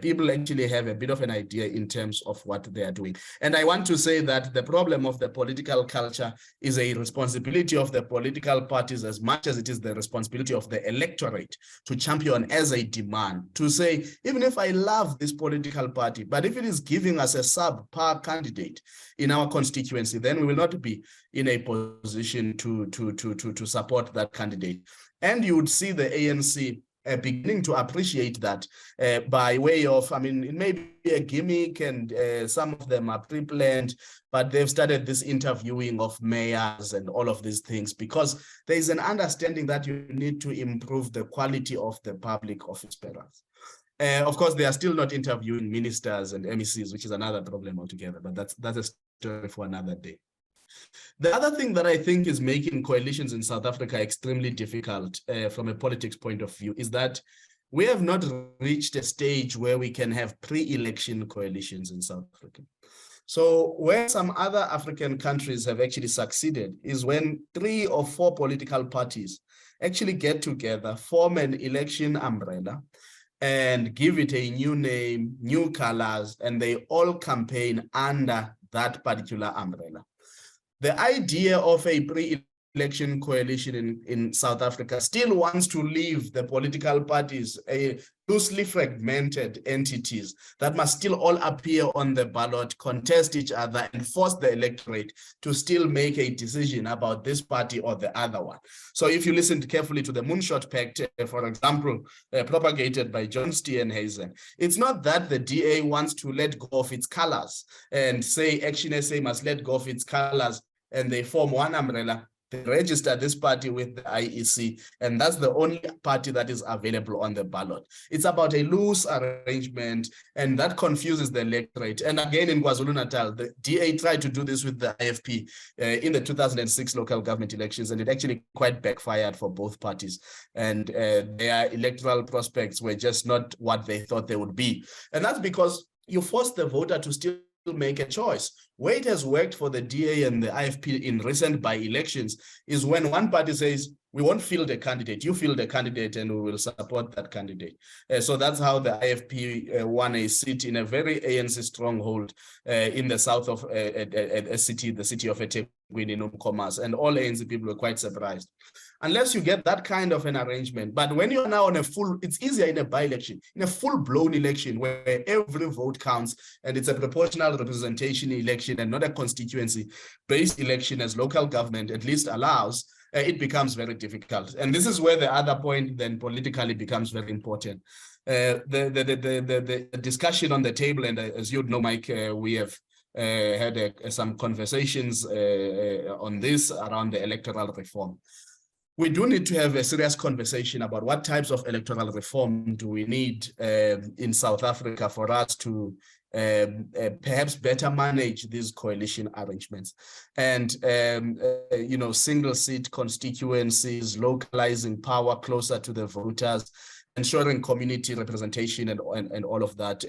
people actually have a bit of an idea in terms of what they are doing. And I want to say that the problem of the political culture is a responsibility of the political parties as much as it is the responsibility of the electorate to champion as a demand, to say, even if I love this political party, but if it is giving us a subpar candidate in our constituency, then we will not be in a position to support that candidate. And you would see the ANC beginning to appreciate that by way of, I mean, it may be a gimmick and some of them are pre-planned, but they've started this interviewing of mayors and all of these things, because there is an understanding that you need to improve the quality of the public office bearers. Of course, they are still not interviewing ministers and MECs, which is another problem altogether, but that's a story for another day. The other thing that I think is making coalitions in South Africa extremely difficult from a politics point of view is that we have not reached a stage where we can have pre-election coalitions in South Africa. So where some other African countries have actually succeeded is when 3 or 4 political parties actually get together, form an election umbrella, and give it a new name, new colors, and they all campaign under that particular umbrella. The idea of a pre-election coalition in South Africa still wants to leave the political parties a loosely fragmented entities that must still all appear on the ballot, contest each other, and force the electorate to still make a decision about this party or the other one. So if you listened carefully to the Moonshot Pact, for example, propagated by John Steenhuisen, it's not that the DA wants to let go of its colors and say Action SA must let go of its colors and they form one umbrella. They register this party with the IEC, and that's the only party that is available on the ballot. It's about a loose arrangement, and that confuses the electorate. And again, in KwaZulu-Natal, the DA tried to do this with the IFP in the 2006 local government elections, and it actually quite backfired for both parties. And their electoral prospects were just not what they thought they would be. And that's because you force the voter to still make a choice. Where it has worked for the DA and the IFP in recent by-elections is when one party says, we won't field a candidate, you field a candidate and we will support that candidate. So that's how the IFP won a seat in a very ANC stronghold in the south of a city, the city of eThekwini in Umkomas, and all ANC people were quite surprised. Unless you get that kind of an arrangement. But when you're now on a full, it's easier in a by-election, in a full-blown election where every vote counts and it's a proportional representation election and not a constituency-based election as local government at least allows, it becomes very difficult. And this is where the other point then politically becomes very important. The discussion on the table, and as you know, Mike, we have had some conversations on this around the electoral reform. We do need to have a serious conversation about what types of electoral reform do we need in South Africa for us to perhaps better manage these coalition arrangements. And, you know, single seat constituencies, localizing power closer to the voters, ensuring community representation and all of that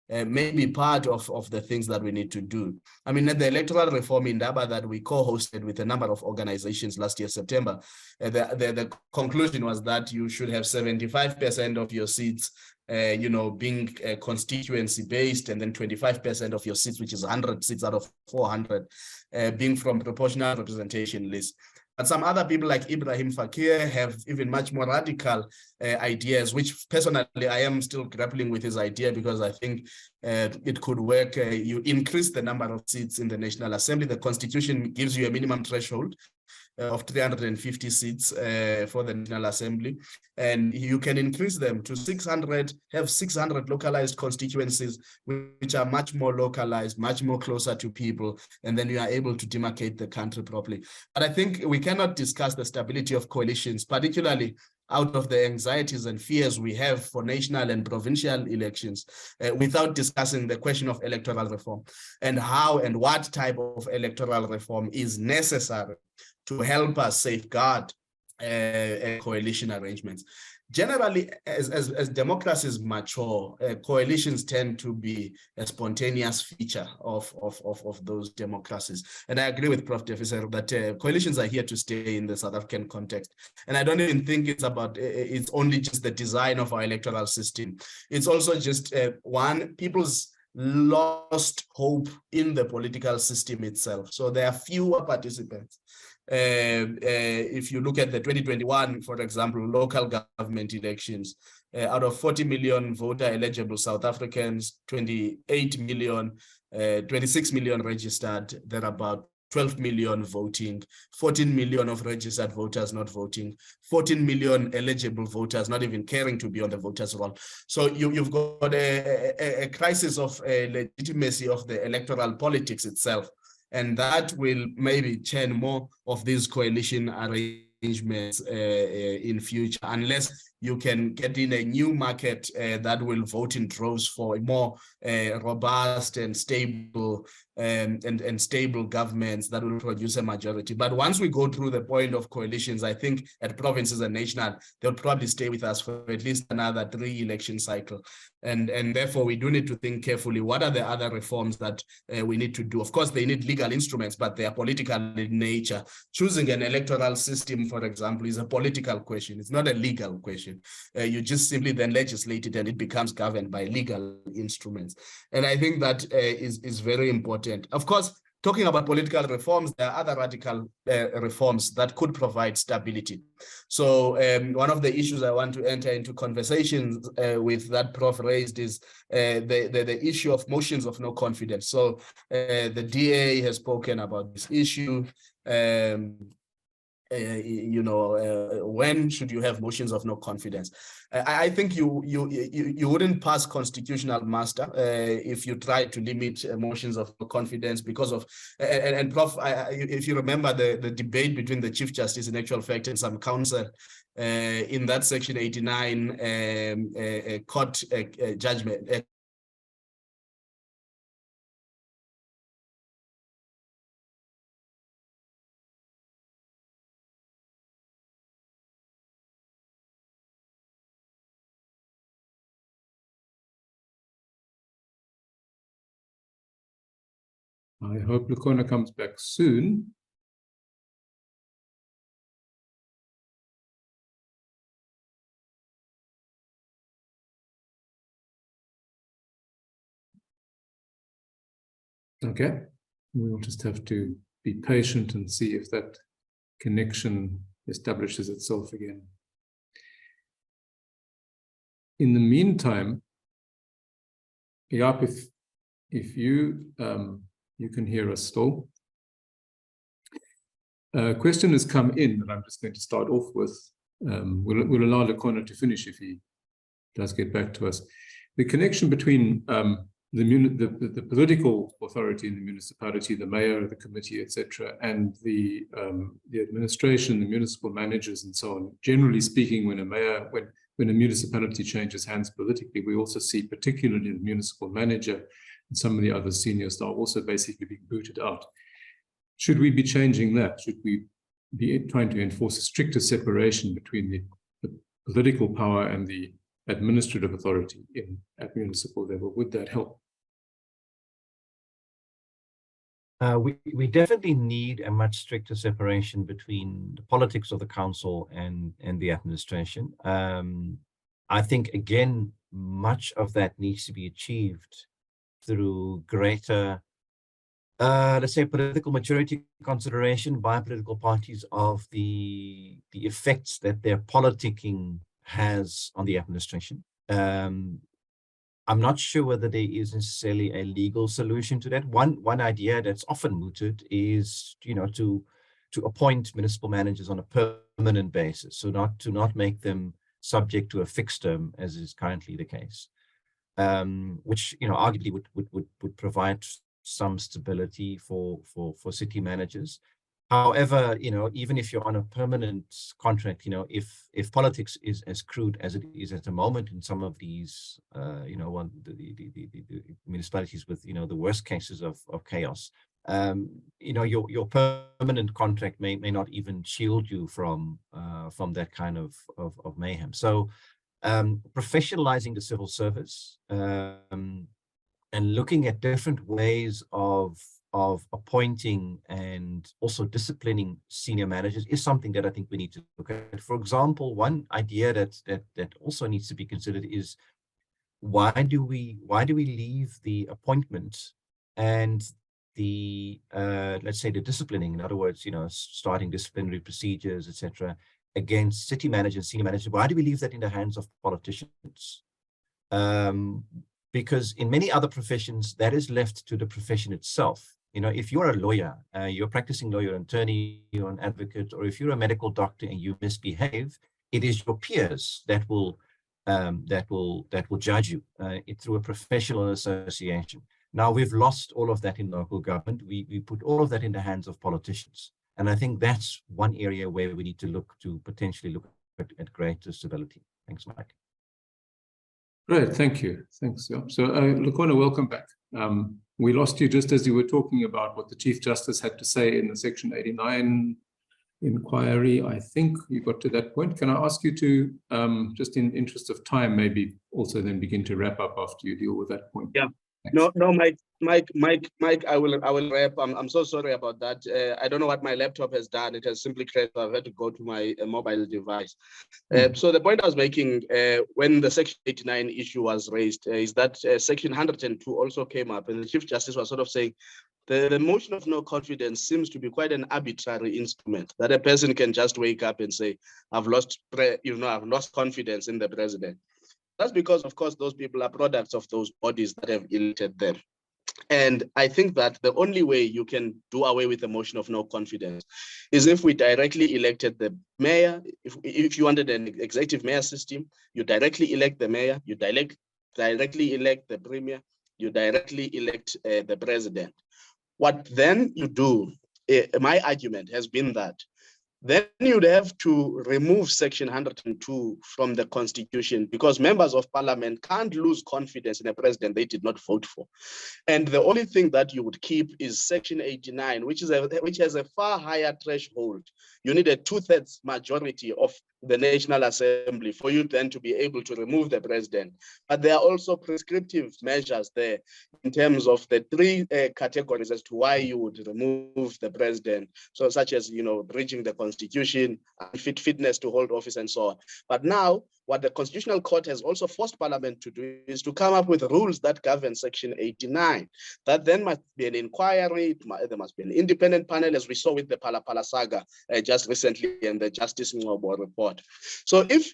may be part of the things that we need to do. I mean, at the electoral reform in Daba that we co-hosted with a number of organizations last year, September, the conclusion was that you should have 75% of your seats you know, being constituency-based, and then 25% of your seats, which is 100 seats out of 400, being from proportional representation lists. But some other people like Ibrahim Fakir have even much more radical ideas, which personally I am still grappling with his idea because I think it could work. You increase the number of seats in the National Assembly. The Constitution gives you a minimum threshold of 350 seats for the National Assembly, and you can increase them to 600, have 600 localized constituencies, which are much more localized, much more closer to people, and then you are able to demarcate the country properly. But I think we cannot discuss the stability of coalitions, particularly out of the anxieties and fears we have for national and provincial elections, without discussing the question of electoral reform and how and what type of electoral reform is necessary to help us safeguard coalition arrangements. Generally, as democracies mature, coalitions tend to be a spontaneous feature of those democracies. And I agree with Prof. Visser that coalitions are here to stay in the South African context. And I don't even think it's about, it's only just the design of our electoral system. It's also just one, people's lost hope in the political system itself. So there are fewer participants. If you look at the 2021, for example, local government elections, out of 40 million voter eligible South Africans, 26 million registered, there are about 12 million voting, 14 million of registered voters not voting, 14 million eligible voters not even caring to be on the voters roll. So you've got a crisis of legitimacy of the electoral politics itself. And that will maybe churn more of these coalition arrangements in future, unless you can get in a new market that will vote in droves for a more robust and stable and stable governments that will produce a majority. But once we go through the point of coalitions, I think at provinces and national, they'll probably stay with us for at least another 3 election cycle. And therefore, we do need to think carefully, what are the other reforms that we need to do? Of course, they need legal instruments, but they are political in nature. Choosing an electoral system, for example, is a political question. It's not a legal question. You just simply then legislate it and it becomes governed by legal instruments. And I think that is very important. Of course, talking about political reforms, there are other radical reforms that could provide stability. So one of the issues I want to enter into conversations with that Prof raised is the issue of motions of no confidence. So the DA has spoken about this issue. You know, when should you have motions of no confidence? I think you wouldn't pass constitutional muster if you try to limit motions of no confidence because of, and Prof, if you remember the debate between the Chief Justice in actual fact and some counsel in that Section 89 court judgment, I hope Lukhona comes back soon. Okay, we'll just have to be patient and see if that connection establishes itself again. In the meantime, Jaap, if you you can hear us still. A question has come in that I'm just going to start off with. We'll allow Lukhona to finish if he does get back to us. The connection between the political authority in the municipality, the mayor, the committee, etc., and the administration, the municipal managers, and so on. Generally speaking, when a municipality changes hands politically, we also see, particularly the municipal manager and some of the other senior staff, also basically being booted out. Should we be changing that? Should we be trying to enforce a stricter separation between the political power and the administrative authority at municipal level? Would that help? We definitely need a much stricter separation between the politics of the council and the administration. I think, again, much of that needs to be achieved through greater, let's say, political maturity consideration by political parties of the effects that their politicking has on the administration. I'm not sure whether there is necessarily a legal solution to that. One idea that's often mooted is, to appoint municipal managers on a permanent basis, so not make them subject to a fixed term, as is currently the case, which arguably would provide some stability for city managers. However, even if you're on a permanent contract, if politics is as crude as it is at the moment in some of these, the municipalities with, the worst cases of chaos, your permanent contract may not even shield you from that kind of mayhem. So, professionalizing the civil service and looking at different ways of appointing and also disciplining senior managers is something that I think we need to look at. For example, one idea that also needs to be considered is why do we leave the appointment and the let's say the disciplining, in other words, starting disciplinary procedures, etc., against city managers, senior managers? Why do we leave that in the hands of politicians? Because in many other professions, that is left to the profession itself. If you're a lawyer, you're a practicing lawyer, an attorney, you're an advocate, or if you're a medical doctor and you misbehave, it is your peers that will judge you through a professional association. Now we've lost all of that in local government. We put all of that in the hands of politicians, and I think that's one area where we need to potentially look at greater stability. Thanks, Mike. Great, thank you. Thanks, Jaap. So, Lukhona, welcome back. We lost you just as you were talking about what the Chief Justice had to say in the Section 89 inquiry. I think you got to that point. Can I ask you to, just in interest of time, maybe also then begin to wrap up after you deal with that point? Yeah. Thanks. No, Mike, I will wrap. I'm so sorry about that. I don't know what my laptop has done. It has simply crashed. I've had to go to my mobile device. So the point I was making when the Section 89 issue was raised is that Section 102 also came up, and the Chief Justice was sort of saying the motion of no confidence seems to be quite an arbitrary instrument, that a person can just wake up and say, I've lost confidence in the president. That's because, of course, those people are products of those bodies that have elected them. And I think that the only way you can do away with the motion of no confidence is if we directly elected the mayor. If you wanted an executive mayor system, you directly elect the mayor, you directly elect the premier, you directly elect the president. What then you do, my argument has been that then you'd have to remove Section 102 from the Constitution, because members of parliament can't lose confidence in a president they did not vote for. And the only thing that you would keep is Section 89, which has a far higher threshold. You need a 2/3 majority of the National Assembly for you then to be able to remove the president. But there are also prescriptive measures there in terms of the three categories as to why you would remove the president. So such as, breaching the constitution, fitness to hold office and so on. But now what the Constitutional Court has also forced Parliament to do is to come up with rules that govern Section 89. That then must be an inquiry, there must be an independent panel, as we saw with the Pala saga just recently and the Justice Ngobo report. So if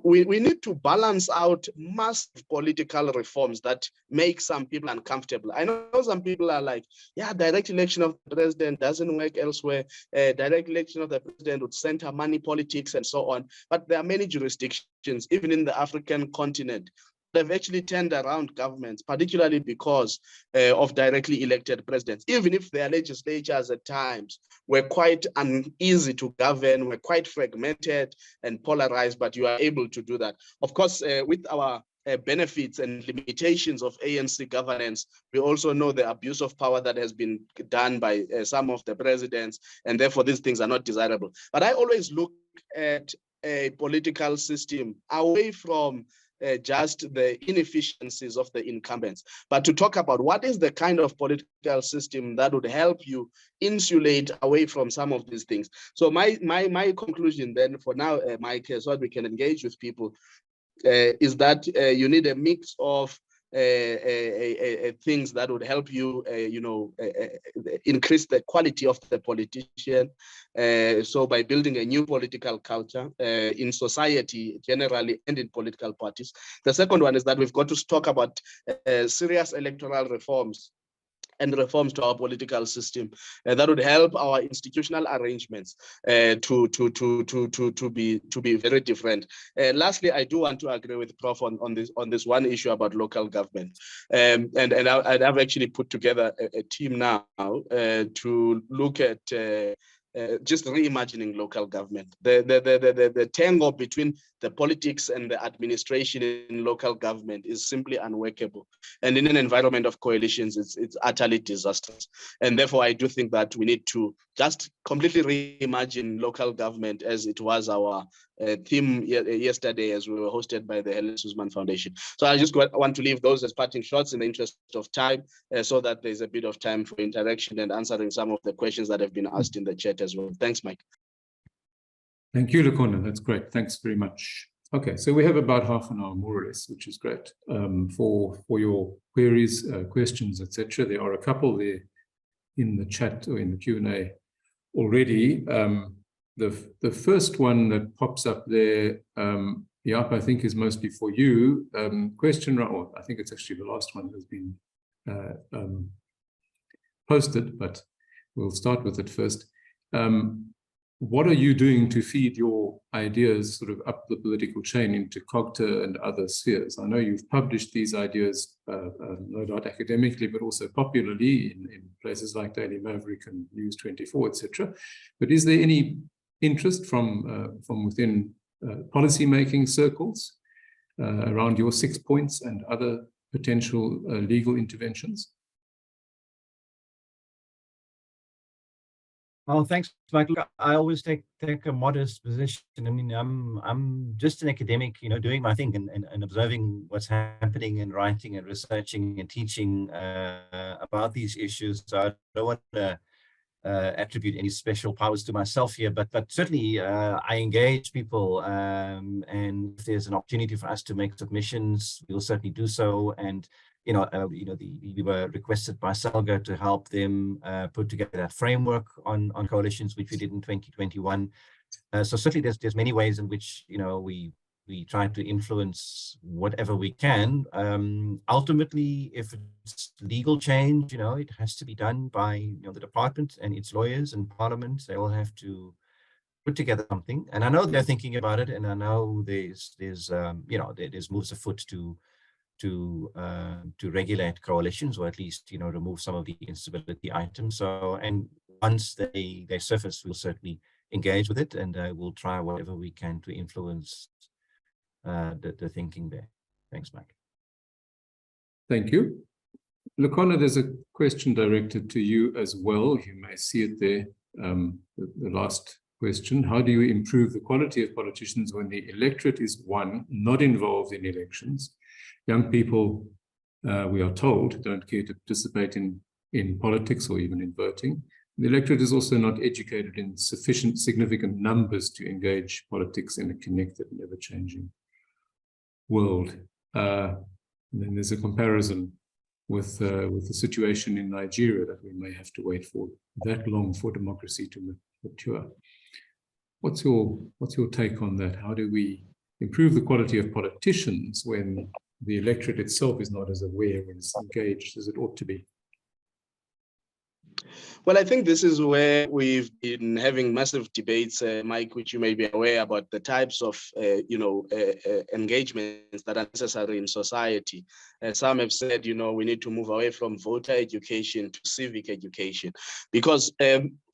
we need to balance out massive political reforms that make some people uncomfortable. I know some people are like, yeah, direct election of the president doesn't work elsewhere. Direct election of the president would center money politics and so on. But there are many jurisdictions, even in the African continent, they've actually turned around governments, particularly because of directly elected presidents, even if their legislatures at times were quite uneasy to govern, were quite fragmented and polarized, but you are able to do that. Of course, with our benefits and limitations of ANC governance, we also know the abuse of power that has been done by some of the presidents, and therefore these things are not desirable. But I always look at a political system away from just the inefficiencies of the incumbents, but to talk about what is the kind of political system that would help you insulate away from some of these things. So my conclusion then for now, Mike, so that we can engage with people, is that you need a mix of things that would help you, increase the quality of the politician. So by building a new political culture in society generally and in political parties. The second one is that we've got to talk about serious electoral reforms and reforms to our political system that would help our institutional arrangements to be very different. Lastly, I do want to agree with Prof on this one issue about local government, and I've actually put together a team now to look at just reimagining local government. The tangle between the politics and the administration in local government is simply unworkable. And in an environment of coalitions, it's utterly disastrous. And therefore, I do think that we need to just completely reimagine local government, as it was our theme yesterday as we were hosted by the Helen Suzman Foundation. So I just want to leave those as parting shots in the interest of time, so that there's a bit of time for interaction and answering some of the questions that have been asked in the chat as well. Thanks, Mike. Thank you, Lukhona. That's great. Thanks very much. Okay, so we have about half an hour more or less, which is great for your queries, questions, etc. There are a couple there in the chat or in the Q&A already. The first one that pops up there, Jaap, I think is mostly for you. Question, or I think it's actually the last one has been posted, but we'll start with it first. What are you doing to feed your ideas sort of up the political chain into COGTA and other spheres? I know you've published these ideas, no doubt academically, but also popularly in places like Daily Maverick and News 24, etc. But is there any interest from within policy-making circles around your 6 points and other potential legal interventions? Oh, thanks, Michael. I always take a modest position. I mean, I'm just an academic, doing my thing and observing what's happening and writing and researching and teaching about these issues. So I don't want to attribute any special powers to myself here, but certainly I engage people, and if there's an opportunity for us to make submissions, we'll certainly do so. And we were requested by Salga to help them put together a framework on coalitions, which we did in 2021. So certainly there's many ways in which we try to influence whatever we can. Ultimately, if it's legal change, it has to be done by the department and its lawyers and Parliament. They all have to put together something. And I know they're thinking about it, and I know there's moves afoot to regulate coalitions, or at least remove some of the instability items. So, and once they surface, we'll certainly engage with it, and we'll try whatever we can to influence the thinking there. Thanks, Mike. Thank you. Lukhona, there's a question directed to you as well. You may see it there. The last question. How do you improve the quality of politicians when the electorate is, one, not involved in elections? Young people, we are told, don't care to participate in politics or even in voting. The electorate is also not educated in sufficient significant numbers to engage politics in a connected and ever-changing world. And then there's a comparison with the situation in Nigeria, that we may have to wait for that long for democracy to mature. What's your take on that? How do we improve the quality of politicians when the electorate itself is not as aware and as engaged as it ought to be? Well, I think this is where we've been having massive debates, Mike, which you may be aware about the types of, engagements that are necessary in society. Some have said, we need to move away from voter education to civic education, because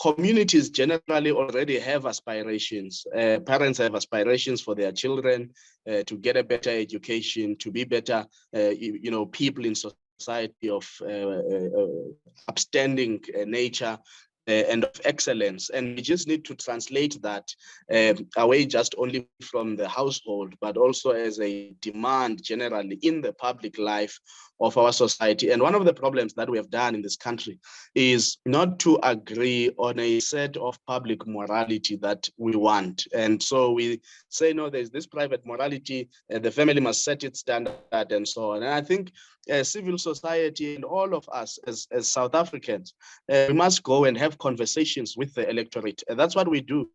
communities generally already have aspirations. Parents have aspirations for their children to get a better education, to be better, people in society of upstanding nature and of excellence. And we just need to translate that away just only from the household, but also as a demand generally in the public life of our society. And one of the problems that we have done in this country is not to agree on a set of public morality that we want. And so we say, no, there's this private morality, the family must set its standard and so on. And I think civil society and all of us as South Africans, we must go and have conversations with the electorate. And that's what we do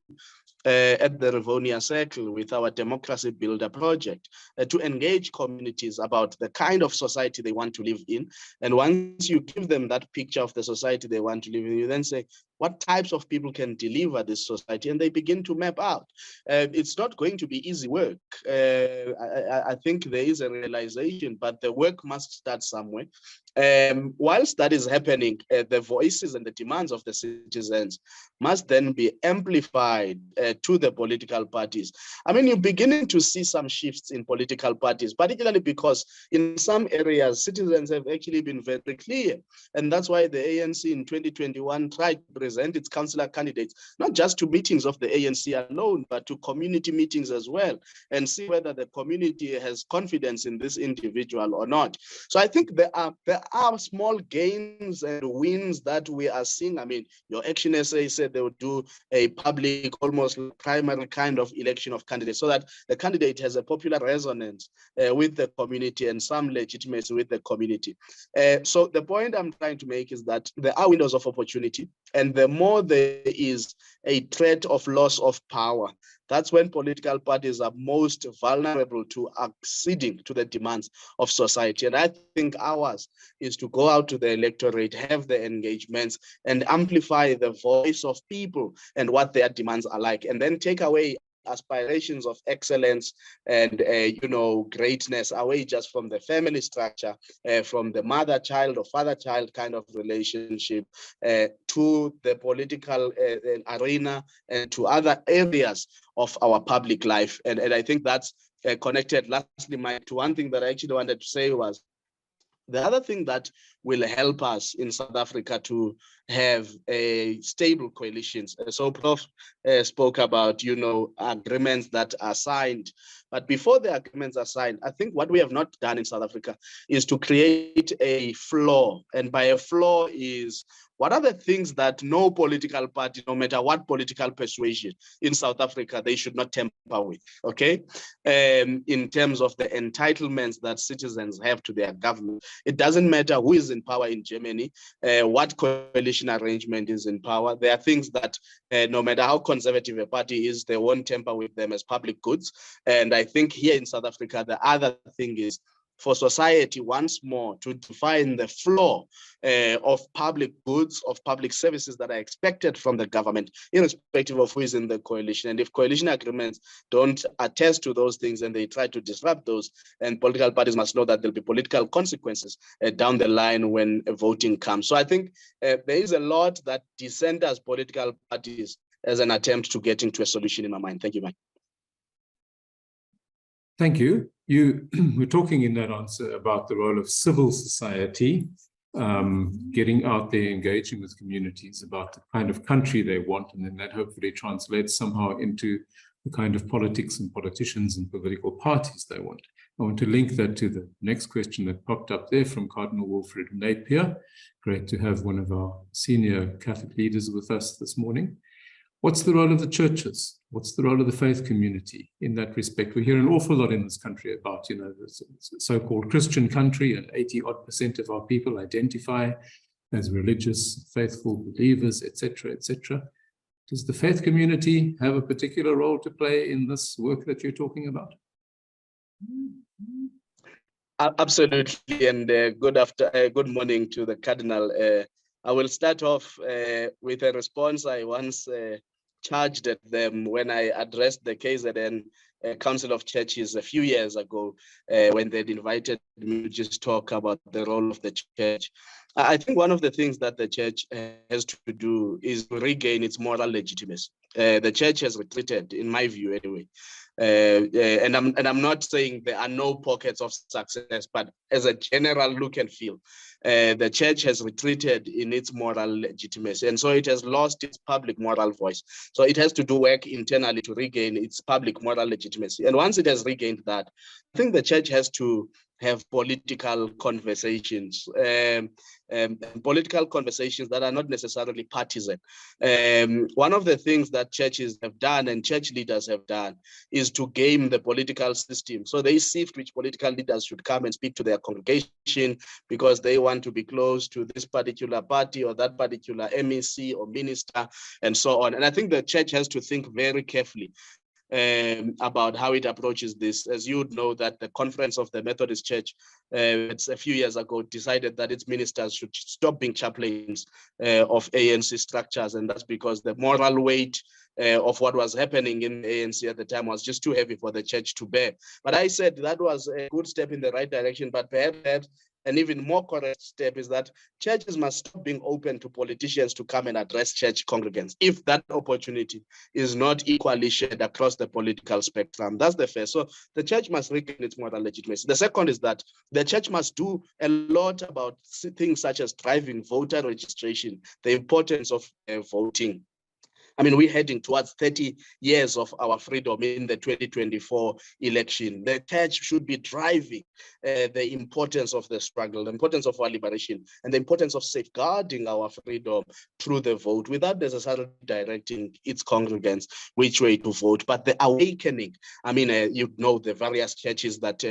at the Rivonia Circle with our Democracy Builder project, to engage communities about the kind of society they want to live in. And once you give them that picture of the society they want to live in, you then say, what types of people can deliver this society? And they begin to map out. It's not going to be easy work. I think there is a realization, but the work must start somewhere. Whilst that is happening, the voices and the demands of the citizens must then be amplified to the political parties. I mean, you're beginning to see some shifts in political parties, particularly because in some areas, citizens have actually been very clear. And that's why the ANC in 2021 tried to present its councillor candidates, not just to meetings of the ANC alone, but to community meetings as well, and see whether the community has confidence in this individual or not. So I think there are small gains and wins that we are seeing. I mean, your Action SA said they would do a public, almost primary kind of election of candidates, so that the candidate has a popular resonance with the community and some legitimacy with the community. So the point I'm trying to make is that there are windows of opportunity, and the more there is a threat of loss of power, that's when political parties are most vulnerable to acceding to the demands of society. And I think ours is to go out to the electorate, have the engagements, and amplify the voice of people and what their demands are like, and then take away aspirations of excellence and greatness away just from the family structure, from the mother-child or father-child kind of relationship, to the political arena and to other areas of our public life. And I think that's connected. Lastly, Mike, to one thing that I actually wanted to say was, the other thing that will help us in South Africa to have a stable coalitions. So Prof spoke about, agreements that are signed. But before the agreements are signed, I think what we have not done in South Africa is to create a floor. And by a floor is, what are the things that no political party, no matter what political persuasion in South Africa, they should not tamper with, okay? In terms of the entitlements that citizens have to their government. It doesn't matter who is in power in Germany, what coalition arrangement is in power. There are things that no matter how conservative a party is, they won't tamper with them as public goods. And I think here in South Africa, the other thing is for society once more to define the floor of public goods, of public services that are expected from the government, irrespective of who is in the coalition. And if coalition agreements don't attest to those things and they try to disrupt those, and political parties must know that there'll be political consequences down the line when voting comes. So I think there is a lot that decenters political parties as an attempt to get into a solution in my mind. Thank you, Mike. Thank you. You were talking in that answer about the role of civil society getting out there, engaging with communities about the kind of country they want, and then that hopefully translates somehow into the kind of politics and politicians and political parties they want. I want to link that to the next question that popped up there from Cardinal Wilfred Napier. Great to have one of our senior Catholic leaders with us this morning. What's the role of the churches? What's the role of the faith community in that respect? We hear an awful lot in this country about, you know, this so-called Christian country, and 80% of our people identify as religious, faithful believers, etc., etc. Does the faith community have a particular role to play in this work that you're talking about? Absolutely, and good morning to the Cardinal. I will start off with a response I once charged at them when I addressed the KZN Council of Churches a few years ago, when they'd invited me to just talk about the role of the church. I think one of the things that the church has to do is to regain its moral legitimacy. The church has retreated, in my view anyway. And I'm not saying there are no pockets of success, but as a general look and feel, the church has retreated in its moral legitimacy, and so it has lost its public moral voice. So it has to do work internally to regain its public moral legitimacy. And once it has regained that, I think the church has to have political conversations, political conversations that are not necessarily partisan. One of the things that churches have done and church leaders have done is to game the political system. So they sift which political leaders should come and speak to their congregation because they want to be close to this particular party or that particular MEC or minister and so on. And I think the church has to think very carefully about how it approaches this. As you would know, that the Conference of the Methodist Church it's a few years ago decided that its ministers should stop being chaplains of ANC structures, and that's because the moral weight of what was happening in the ANC at the time was just too heavy for the church to bear. But I said that was a good step in the right direction, but perhaps an even more correct step is that churches must stop being open to politicians to come and address church congregants if that opportunity is not equally shared across the political spectrum. That's the first. So the church must regain its moral legitimacy. The second is that the church must do a lot about things such as driving voter registration, the importance of voting. I mean, we're heading towards 30 years of our freedom in the 2024 election. The church should be driving the importance of the struggle, the importance of our liberation, and the importance of safeguarding our freedom through the vote without necessarily directing its congregants which way to vote. But the awakening, I mean, you know, the various churches that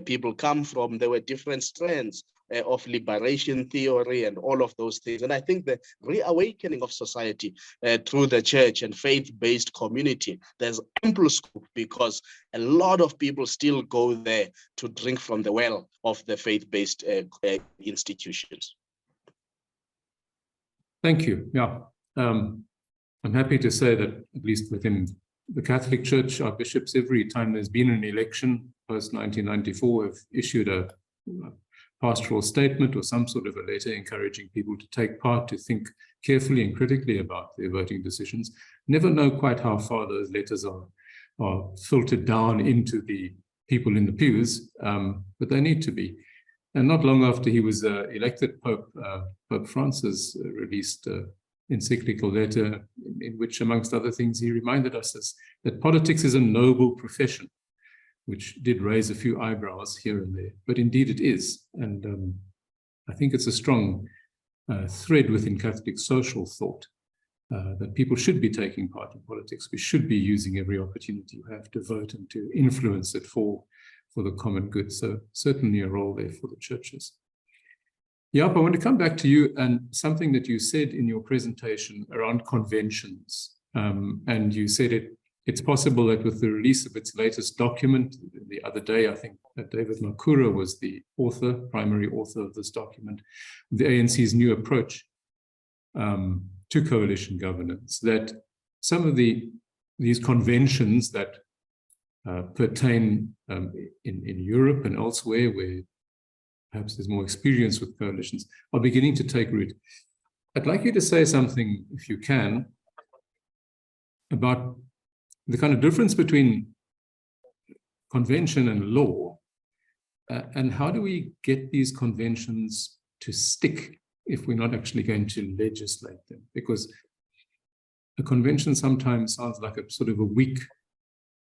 people come from, there were different strands of liberation theory and all of those things. And I think the reawakening of society through the church and faith-based community, there's ample scope because a lot of people still go there to drink from the well of the faith-based institutions. Thank you. Yeah, I'm happy to say that at least within the Catholic Church, our bishops, every time there's been an election post-1994, have issued a pastoral statement or some sort of a letter encouraging people to take part, to think carefully and critically about their voting decisions. Never know quite how far those letters are filtered down into the people in the pews, but they need to be. And not long after he was elected Pope, Pope Francis released an encyclical letter in which, amongst other things, he reminded us that politics is a noble profession, which did raise a few eyebrows here and there, but indeed it is. And I think it's a strong thread within Catholic social thought that people should be taking part in politics. We should be using every opportunity we have to vote and to influence it for the common good. So certainly a role there for the churches. Jaap, I want to come back to you and something that you said in your presentation around conventions. And you said it's possible that with the release of its latest document, the other day, I think that David Makura was the primary author of this document, the ANC's new approach to coalition governance, that some of these conventions that pertain in Europe and elsewhere, where perhaps there's more experience with coalitions, are beginning to take root. I'd like you to say something, if you can, about the kind of difference between convention and law, and how do we get these conventions to stick if we're not actually going to legislate them? Because a convention sometimes sounds like a sort of a weak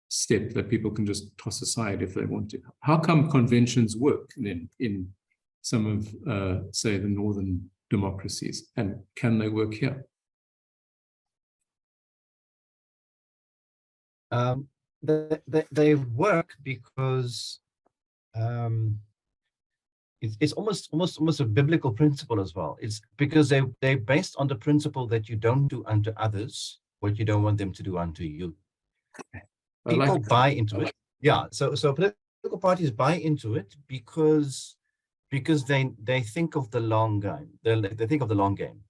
step that people can just toss aside if they want to. How come conventions work then in some of, say, the northern democracies, and can they work here? They work because it's almost a biblical principle as well. It's because they're based on the principle that you don't do unto others what you don't want them to do unto you. People buy into it. Yeah, so political parties buy into it because they think of the long game. They think of the long game,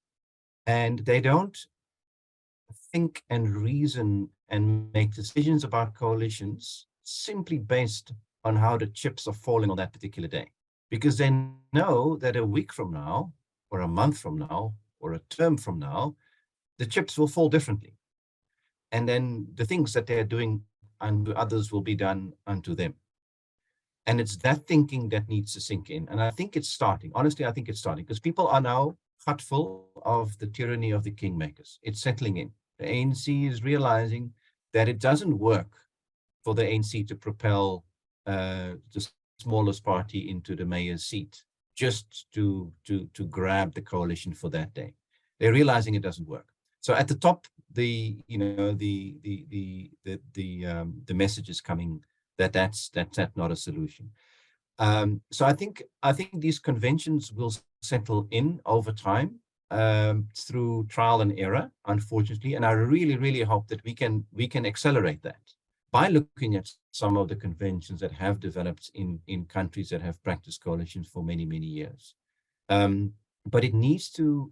and they don't think and reason and make decisions about coalitions simply based on how the chips are falling on that particular day, because they know that a week from now, or a month from now, or a term from now, the chips will fall differently, and then the things that they're doing unto others will be done unto them. And it's that thinking that needs to sink in. And I think it's starting. Honestly, I think it's starting, because people are now hurtful of the tyranny of the kingmakers. It's settling in. The ANC is realizing that it doesn't work for the ANC to propel the smallest party into the mayor's seat just to grab the coalition for that day. They're realizing it doesn't work. So at the top, the message is coming that's not a solution. So I think these conventions will settle in over time through trial and error, unfortunately, and I really hope that we can accelerate that by looking at some of the conventions that have developed in countries that have practiced coalitions for many years. But it needs to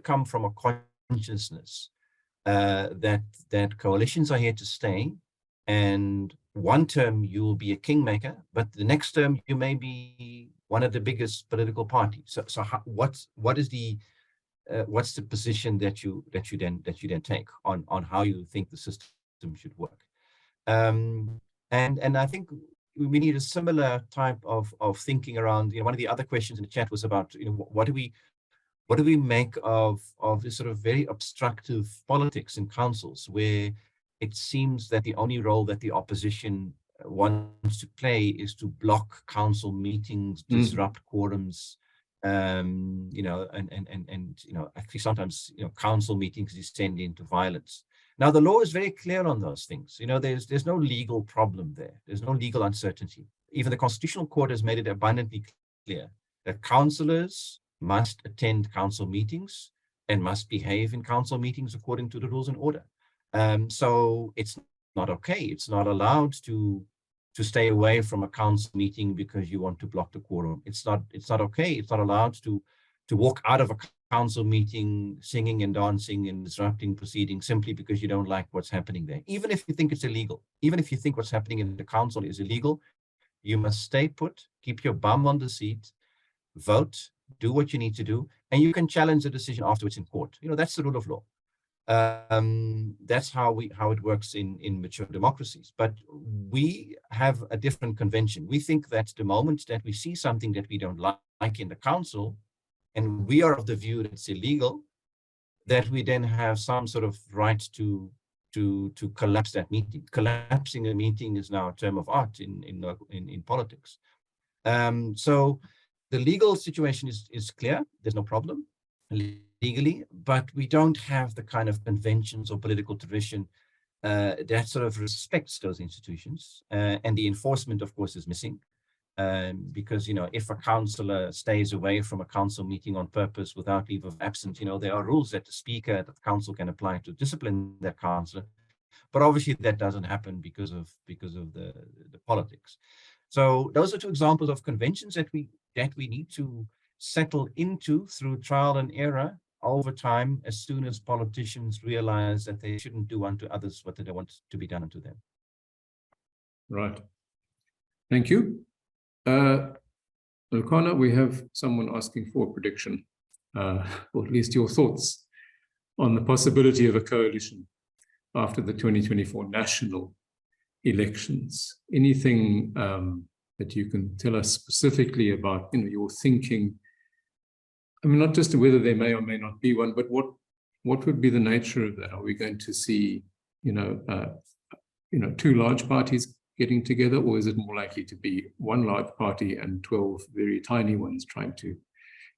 come from a consciousness that coalitions are here to stay, and one term you will be a kingmaker, but the next term you may be one of the biggest political parties. So what is the what's the position that you then take on how you think the system should work? And I think we need a similar type of thinking around. One of the other questions in the chat was about what do we make of this sort of very obstructive politics in councils, where it seems that the only role that the opposition wants to play is to block council meetings, disrupt quorums, actually sometimes council meetings descend into violence. Now the law is very clear on those things. There's no legal problem there. There's no legal uncertainty. Even the Constitutional Court has made it abundantly clear that councillors must attend council meetings and must behave in council meetings according to the rules and order. So it's not okay. It's not allowed to stay away from a council meeting because you want to block the quorum. It's not okay. It's not allowed to walk out of a council meeting singing and dancing and disrupting proceedings simply because you don't like what's happening there. Even if you think it's illegal, even if you think what's happening in the council is illegal, you must stay put, keep your bum on the seat, vote, do what you need to do, and you can challenge the decision afterwards in court. That's the rule of law. That's how it works in mature democracies. But we have a different convention. We think that the moment that we see something that we don't like in the council, and we are of the view that it's illegal, that we then have some sort of right to collapse that meeting. Collapsing a meeting is now a term of art in politics. So the legal situation is clear. There's no problem legally, but we don't have the kind of conventions or political tradition that sort of respects those institutions. And the enforcement, of course, is missing. Because, if a councillor stays away from a council meeting on purpose without leave of absence, there are rules that the speaker at the council can apply to discipline that councillor. But obviously that doesn't happen because of the politics. So those are two examples of conventions that we need to settle into through trial and error over time, as soon as politicians realize that they shouldn't do unto others what they don't want to be done unto them. Right. Thank you. Lukhona, we have someone asking for a prediction, or at least your thoughts on the possibility of a coalition after the 2024 national elections. Anything that you can tell us specifically about your thinking I mean, not just whether there may or may not be one, but what would be the nature of that? Are we going to see, two large parties getting together, or is it more likely to be one large party and 12 very tiny ones trying to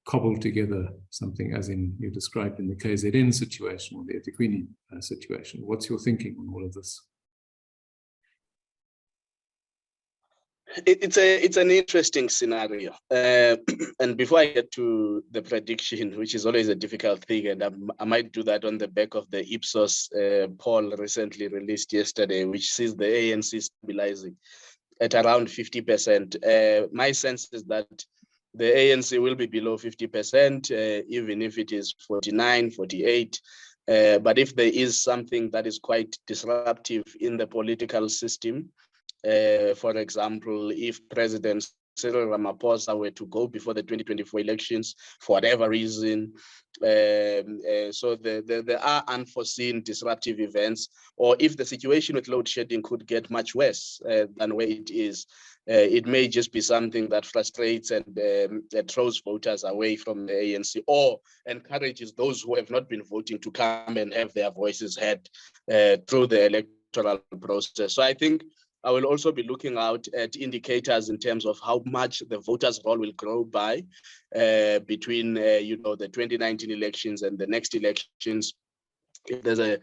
cobble together something, as in you described in the KZN situation or the eThekwini situation? What's your thinking on all of this? It's an interesting scenario, and before I get to the prediction, which is always a difficult thing, and I might do that on the back of the Ipsos poll recently released yesterday, which sees the ANC stabilizing at around 50%. My sense is that the ANC will be below 50%, even if it is 49, 48. But if there is something that is quite disruptive in the political system, for example, if President Cyril Ramaphosa were to go before the 2024 elections for whatever reason, so there are unforeseen disruptive events, or if the situation with load shedding could get much worse than where it is, it may just be something that frustrates and throws voters away from the ANC, or encourages those who have not been voting to come and have their voices heard through the electoral process. So I think I will also be looking out at indicators in terms of how much the voters' roll will grow by between the 2019 elections and the next elections. If there's a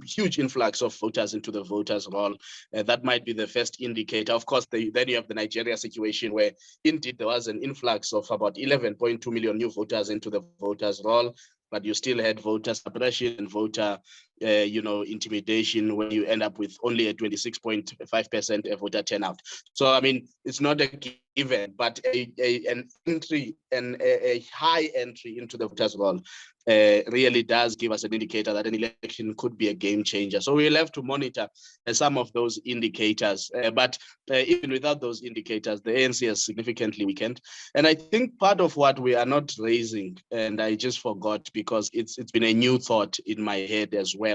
huge influx of voters into the voters' roll, that might be the first indicator. Of course, then you have the Nigeria situation, where indeed there was an influx of about 11.2 million new voters into the voters' roll, but you still had voter suppression and voter intimidation, when you end up with only a 26.5% voter turnout. So, I mean, it's not a given, but an entry and a high entry into the voters' roll really does give us an indicator that an election could be a game changer. So we'll have to monitor some of those indicators. But even without those indicators, the ANC has significantly weakened. And I think part of what we are not raising, and I just forgot because it's been a new thought in my head as well,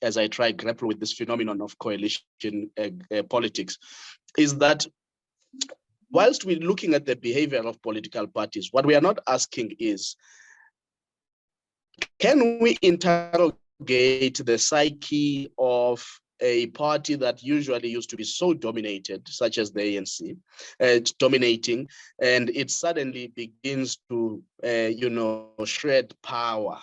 as I try to grapple with this phenomenon of coalition politics, is that whilst we're looking at the behavior of political parties, what we are not asking is, can we interrogate the psyche of a party that usually used to be so dominated, such as the ANC, dominating, and it suddenly begins to, shred power?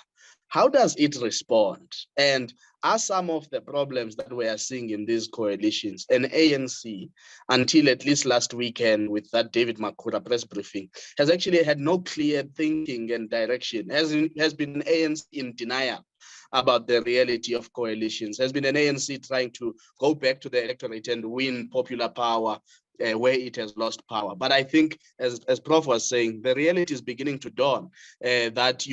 How does it respond? And are some of the problems that we are seeing in these coalitions, and ANC, until at least last weekend with that David Makura press briefing, has actually had no clear thinking and direction, has been ANC in denial about the reality of coalitions, has been an ANC trying to go back to the electorate and win popular power where it has lost power. But I think, as Prof was saying, the reality is beginning to dawn that,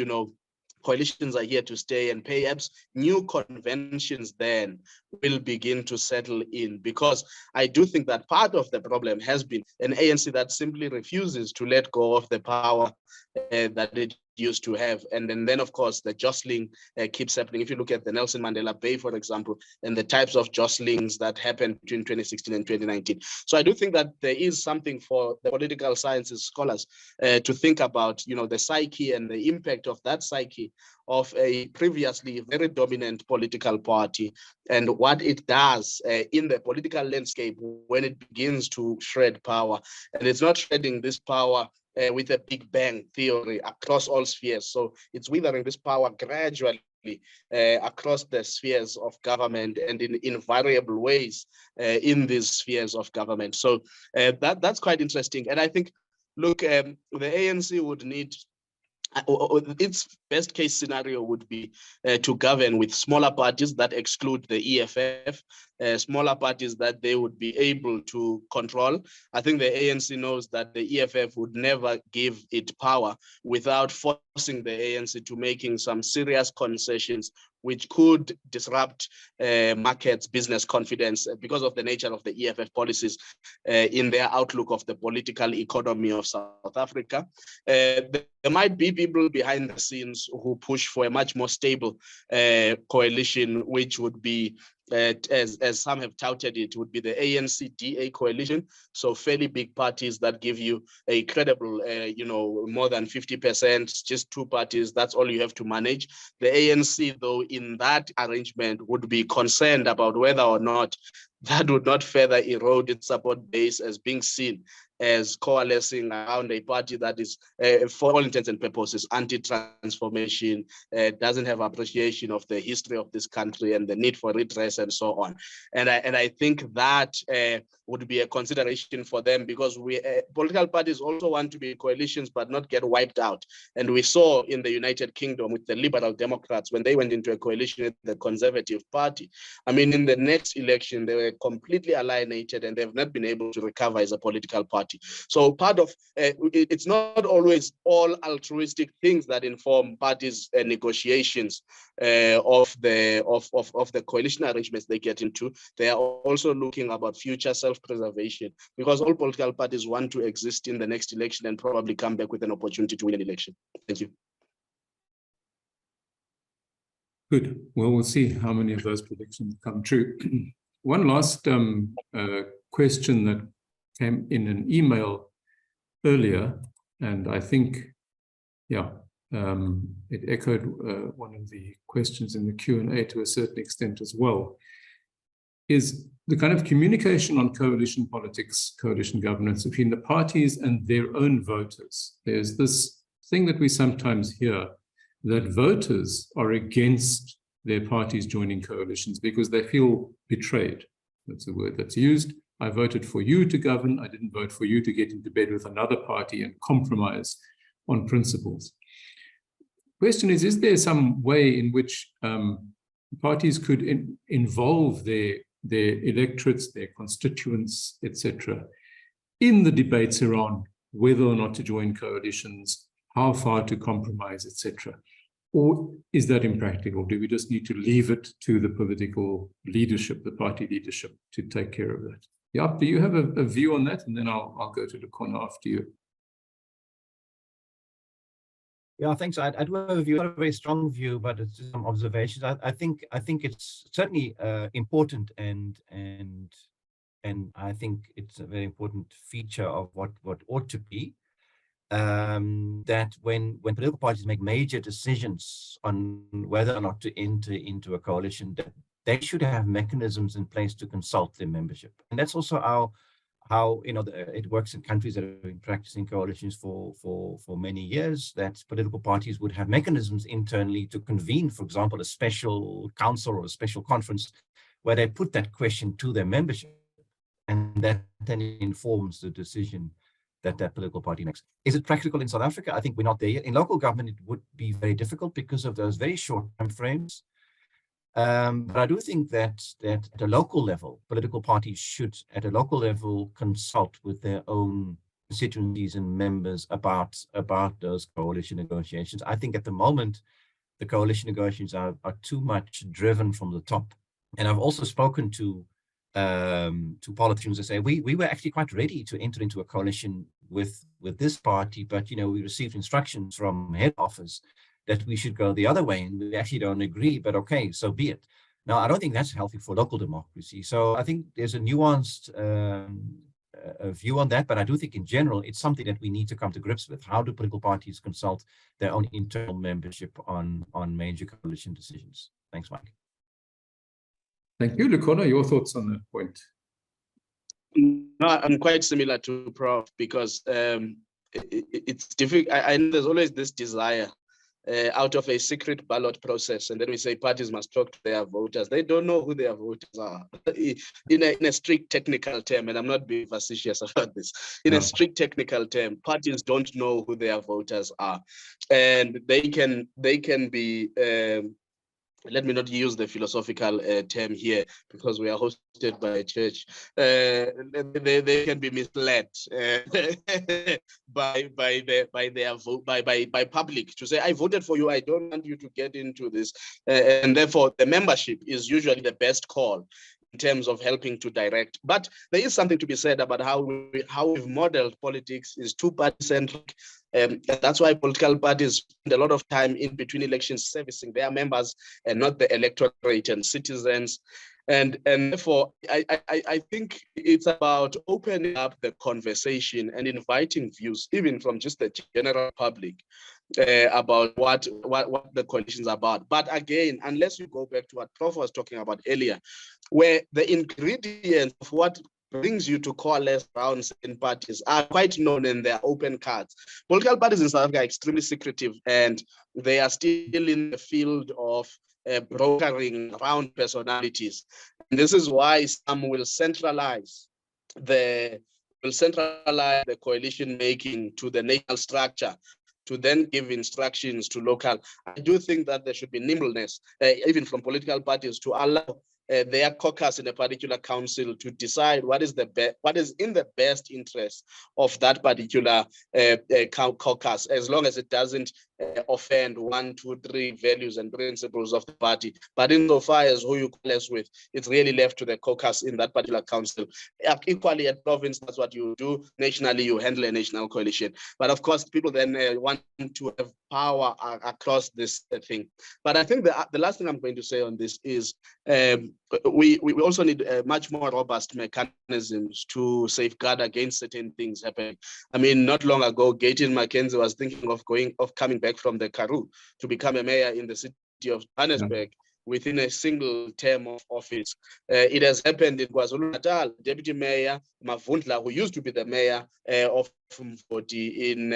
coalitions are here to stay, and perhaps new conventions then will begin to settle in, because I do think that part of the problem has been an ANC that simply refuses to let go of the power that it used to have. And then of course, the jostling keeps happening. If you look at the Nelson Mandela Bay, for example, and the types of jostlings that happened between 2016 and 2019. So I do think that there is something for the political sciences scholars to think about, the psyche and the impact of that psyche of a previously very dominant political party, and what it does in the political landscape when it begins to shred power. And it's not shredding this power with a Big Bang theory across all spheres. So it's withering this power gradually across the spheres of government and in variable ways in these spheres of government. So that's quite interesting. And I think, look, the ANC would need, its best case scenario would be to govern with smaller parties that exclude the EFF, smaller parties that they would be able to control. I think the ANC knows that the EFF would never give it power without forcing the ANC to making some serious concessions, which could disrupt markets, business confidence because of the nature of the EFF policies in their outlook of the political economy of South Africa. There might be people behind the scenes who push for a much more stable coalition, which would be as some have touted it, would be the ANC-DA coalition. So fairly big parties that give you a credible, more than 50%, just two parties, that's all you have to manage. The ANC, though, in that arrangement would be concerned about whether or not that would not further erode its support base as being seen as coalescing around a party that is, for all intents and purposes, anti-transformation, doesn't have appreciation of the history of this country and the need for redress and so on. And I think that would be a consideration for them, because political parties also want to be coalitions but not get wiped out. And we saw in the United Kingdom with the Liberal Democrats, when they went into a coalition with the Conservative Party, I mean, in the next election, they were completely alienated and they've not been able to recover as a political party. So part of it's not always all altruistic things that inform parties' negotiations of the coalition arrangements they get into. They are also looking about future self-preservation, because all political parties want to exist in the next election and probably come back with an opportunity to win an election. Thank you. Good. Well, we'll see how many of those predictions come true. One last question that came in an email earlier, and I think, it echoed one of the questions in the Q&A to a certain extent as well, is the kind of communication on coalition politics, coalition governance between the parties and their own voters. There's this thing that we sometimes hear, that voters are against their parties joining coalitions because they feel betrayed. That's a word that's used. I voted for you to govern. I didn't vote for you to get into bed with another party and compromise on principles. The question is there some way in which parties could involve their electorates, their constituents, etc., in the debates around whether or not to join coalitions, how far to compromise, etc.? Or is that impractical? Do we just need to leave it to the political leadership, the party leadership, to take care of that? Jaap, do you have a view on that? And then I'll go to Lukhona after you. Yeah, thanks. I do have a view, not a very strong view, but it's just some observations. I think it's certainly important, and I think it's a very important feature of what ought to be. That when political parties make major decisions on whether or not to enter into a coalition, that they should have mechanisms in place to consult their membership. And that's also how it works in countries that have been practicing coalitions for many years, that political parties would have mechanisms internally to convene, for example, a special council or a special conference where they put that question to their membership, and that then informs the decision that political party makes. Is it practical in South Africa? I think we're not there yet. In local government, it would be very difficult because of those very short time frames. But I do think that at a local level, political parties should, at a local level, consult with their own constituencies and members about those coalition negotiations. I think at the moment, the coalition negotiations are too much driven from the top. And I've also spoken to politicians that say, we were actually quite ready to enter into a coalition with this party, but we received instructions from head office that we should go the other way, and we actually don't agree, but okay, so be it. Now, I don't think that's healthy for local democracy. So I think there's a nuanced view on that, but I do think in general, it's something that we need to come to grips with. How do political parties consult their own internal membership on major coalition decisions? Thanks, Mike. Thank you. Lukhona, your thoughts on that point? No, I'm quite similar to Prof, because it's difficult. I know there's always this desire out of a secret ballot process, and then we say parties must talk to their voters. They don't know who their voters are. In a strict technical term, and I'm not being facetious about this, in a strict technical term, parties don't know who their voters are, and they can be let me not use the philosophical term here, because we are hosted by a church. They can be misled by public to say, I voted for you, I don't want you to get into this. And therefore, the membership is usually the best call in terms of helping to direct. But there is something to be said about how we've modeled politics is too party-centric. That's why political parties spend a lot of time in between elections servicing their members and not the electorate and citizens. And therefore, I think it's about opening up the conversation and inviting views, even from just the general public, about what the coalition is about. But again, unless you go back to what Prof was talking about earlier, where the ingredients of what brings you to coalesce around certain parties are quite known in their open cards. Political parties in South Africa are extremely secretive, and they are still in the field of brokering around personalities. And this is why some will centralize the coalition making to the national structure, to then give instructions to local. I do think that there should be nimbleness, even from political parties, to allow their caucus in a particular council to decide what is in the best interest of that particular caucus, as long as it doesn't offend 1, 2, 3 values and principles of the party. But insofar as who you coalesce with, it's really left to the caucus in that particular council. Equally at province, that's what you do. Nationally, you handle a national coalition. But of course, people then want to have power across this thing. But I think the last thing I'm going to say on this is we also need much more robust mechanisms to safeguard against certain things happening. I mean, not long ago, Gayton Mackenzie was thinking of coming back from the Karoo to become a mayor in the city of Johannesburg. Within a single term of office. It has happened in KwaZulu-Natal. Deputy Mayor Mavundla, who used to be the mayor of Mguni in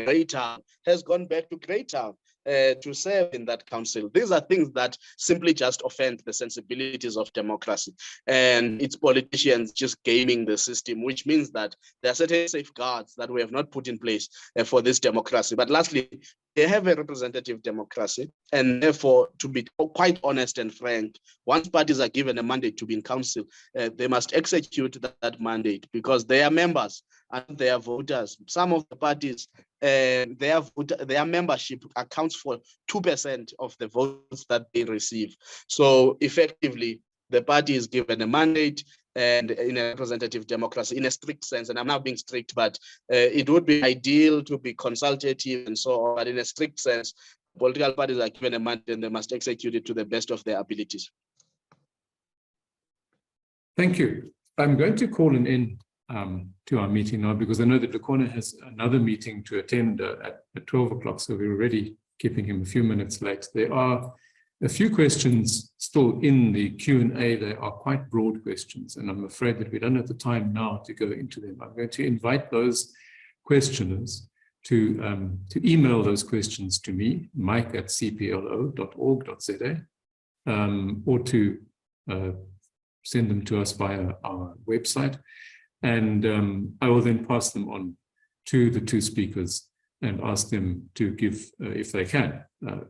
Greytown, has gone back to Greytown to serve in that council. These are things that simply just offend the sensibilities of democracy, and it's politicians just gaming the system, which means that there are certain safeguards that we have not put in place for this democracy. But lastly, they have a representative democracy, and therefore, to be quite honest and frank, once parties are given a mandate to be in council, they must execute that mandate, because they are members and they are voters. Some of the parties, their membership accounts for 2% of the votes that they receive. So effectively, the party is given a mandate, and in a representative democracy, in a strict sense, and I'm not being strict, but it would be ideal to be consultative and so on, but in a strict sense, political parties are given a mandate and they must execute it to the best of their abilities. Thank you. I'm going to call an end to our meeting now, because I know that Lukhona has another meeting to attend at 12 o'clock, so we're already keeping him a few minutes late. There are a few questions still in the Q&A. They are quite broad questions, and I'm afraid that we don't have the time now to go into them. I'm going to invite those questioners to email those questions to me, mike@cplo.org.za, or to send them to us via our website. And I will then pass them on to the two speakers and ask them to give, if they can,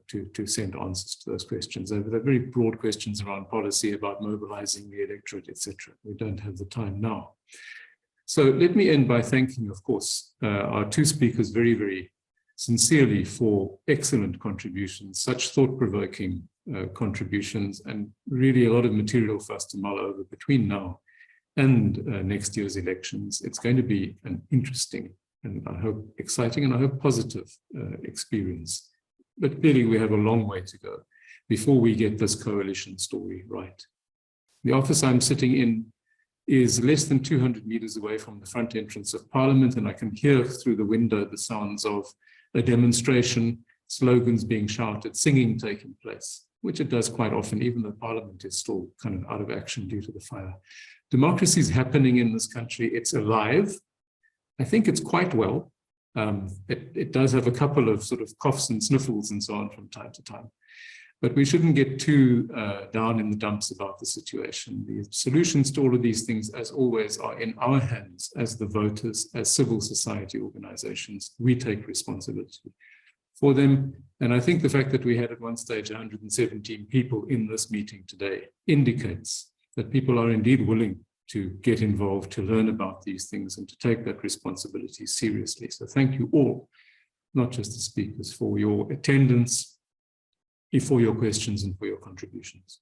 to send answers to those questions. They're very broad questions around policy, about mobilizing the electorate, etc. We don't have the time now. So let me end by thanking, of course, our two speakers very, very sincerely for excellent contributions, such thought-provoking contributions, and really a lot of material for us to mull over between now and next year's elections. It's going to be an interesting and I hope exciting and I hope positive experience. But clearly we have a long way to go before we get this coalition story right. The office I'm sitting in is less than 200 meters away from the front entrance of Parliament, and I can hear through the window the sounds of a demonstration, slogans being shouted, singing taking place, which it does quite often, even though Parliament is still kind of out of action due to the fire. Democracy is happening in this country. It's alive. I think it's quite well. It does have a couple of sort of coughs and sniffles and so on from time to time. But we shouldn't get too down in the dumps about the situation. The solutions to all of these things, as always, are in our hands as the voters, as civil society organizations. We take responsibility for them. And I think the fact that we had at one stage 117 people in this meeting today indicates that people are indeed willing to get involved, to learn about these things, and to take that responsibility seriously. So thank you all, not just the speakers, for your attendance, for your questions and for your contributions.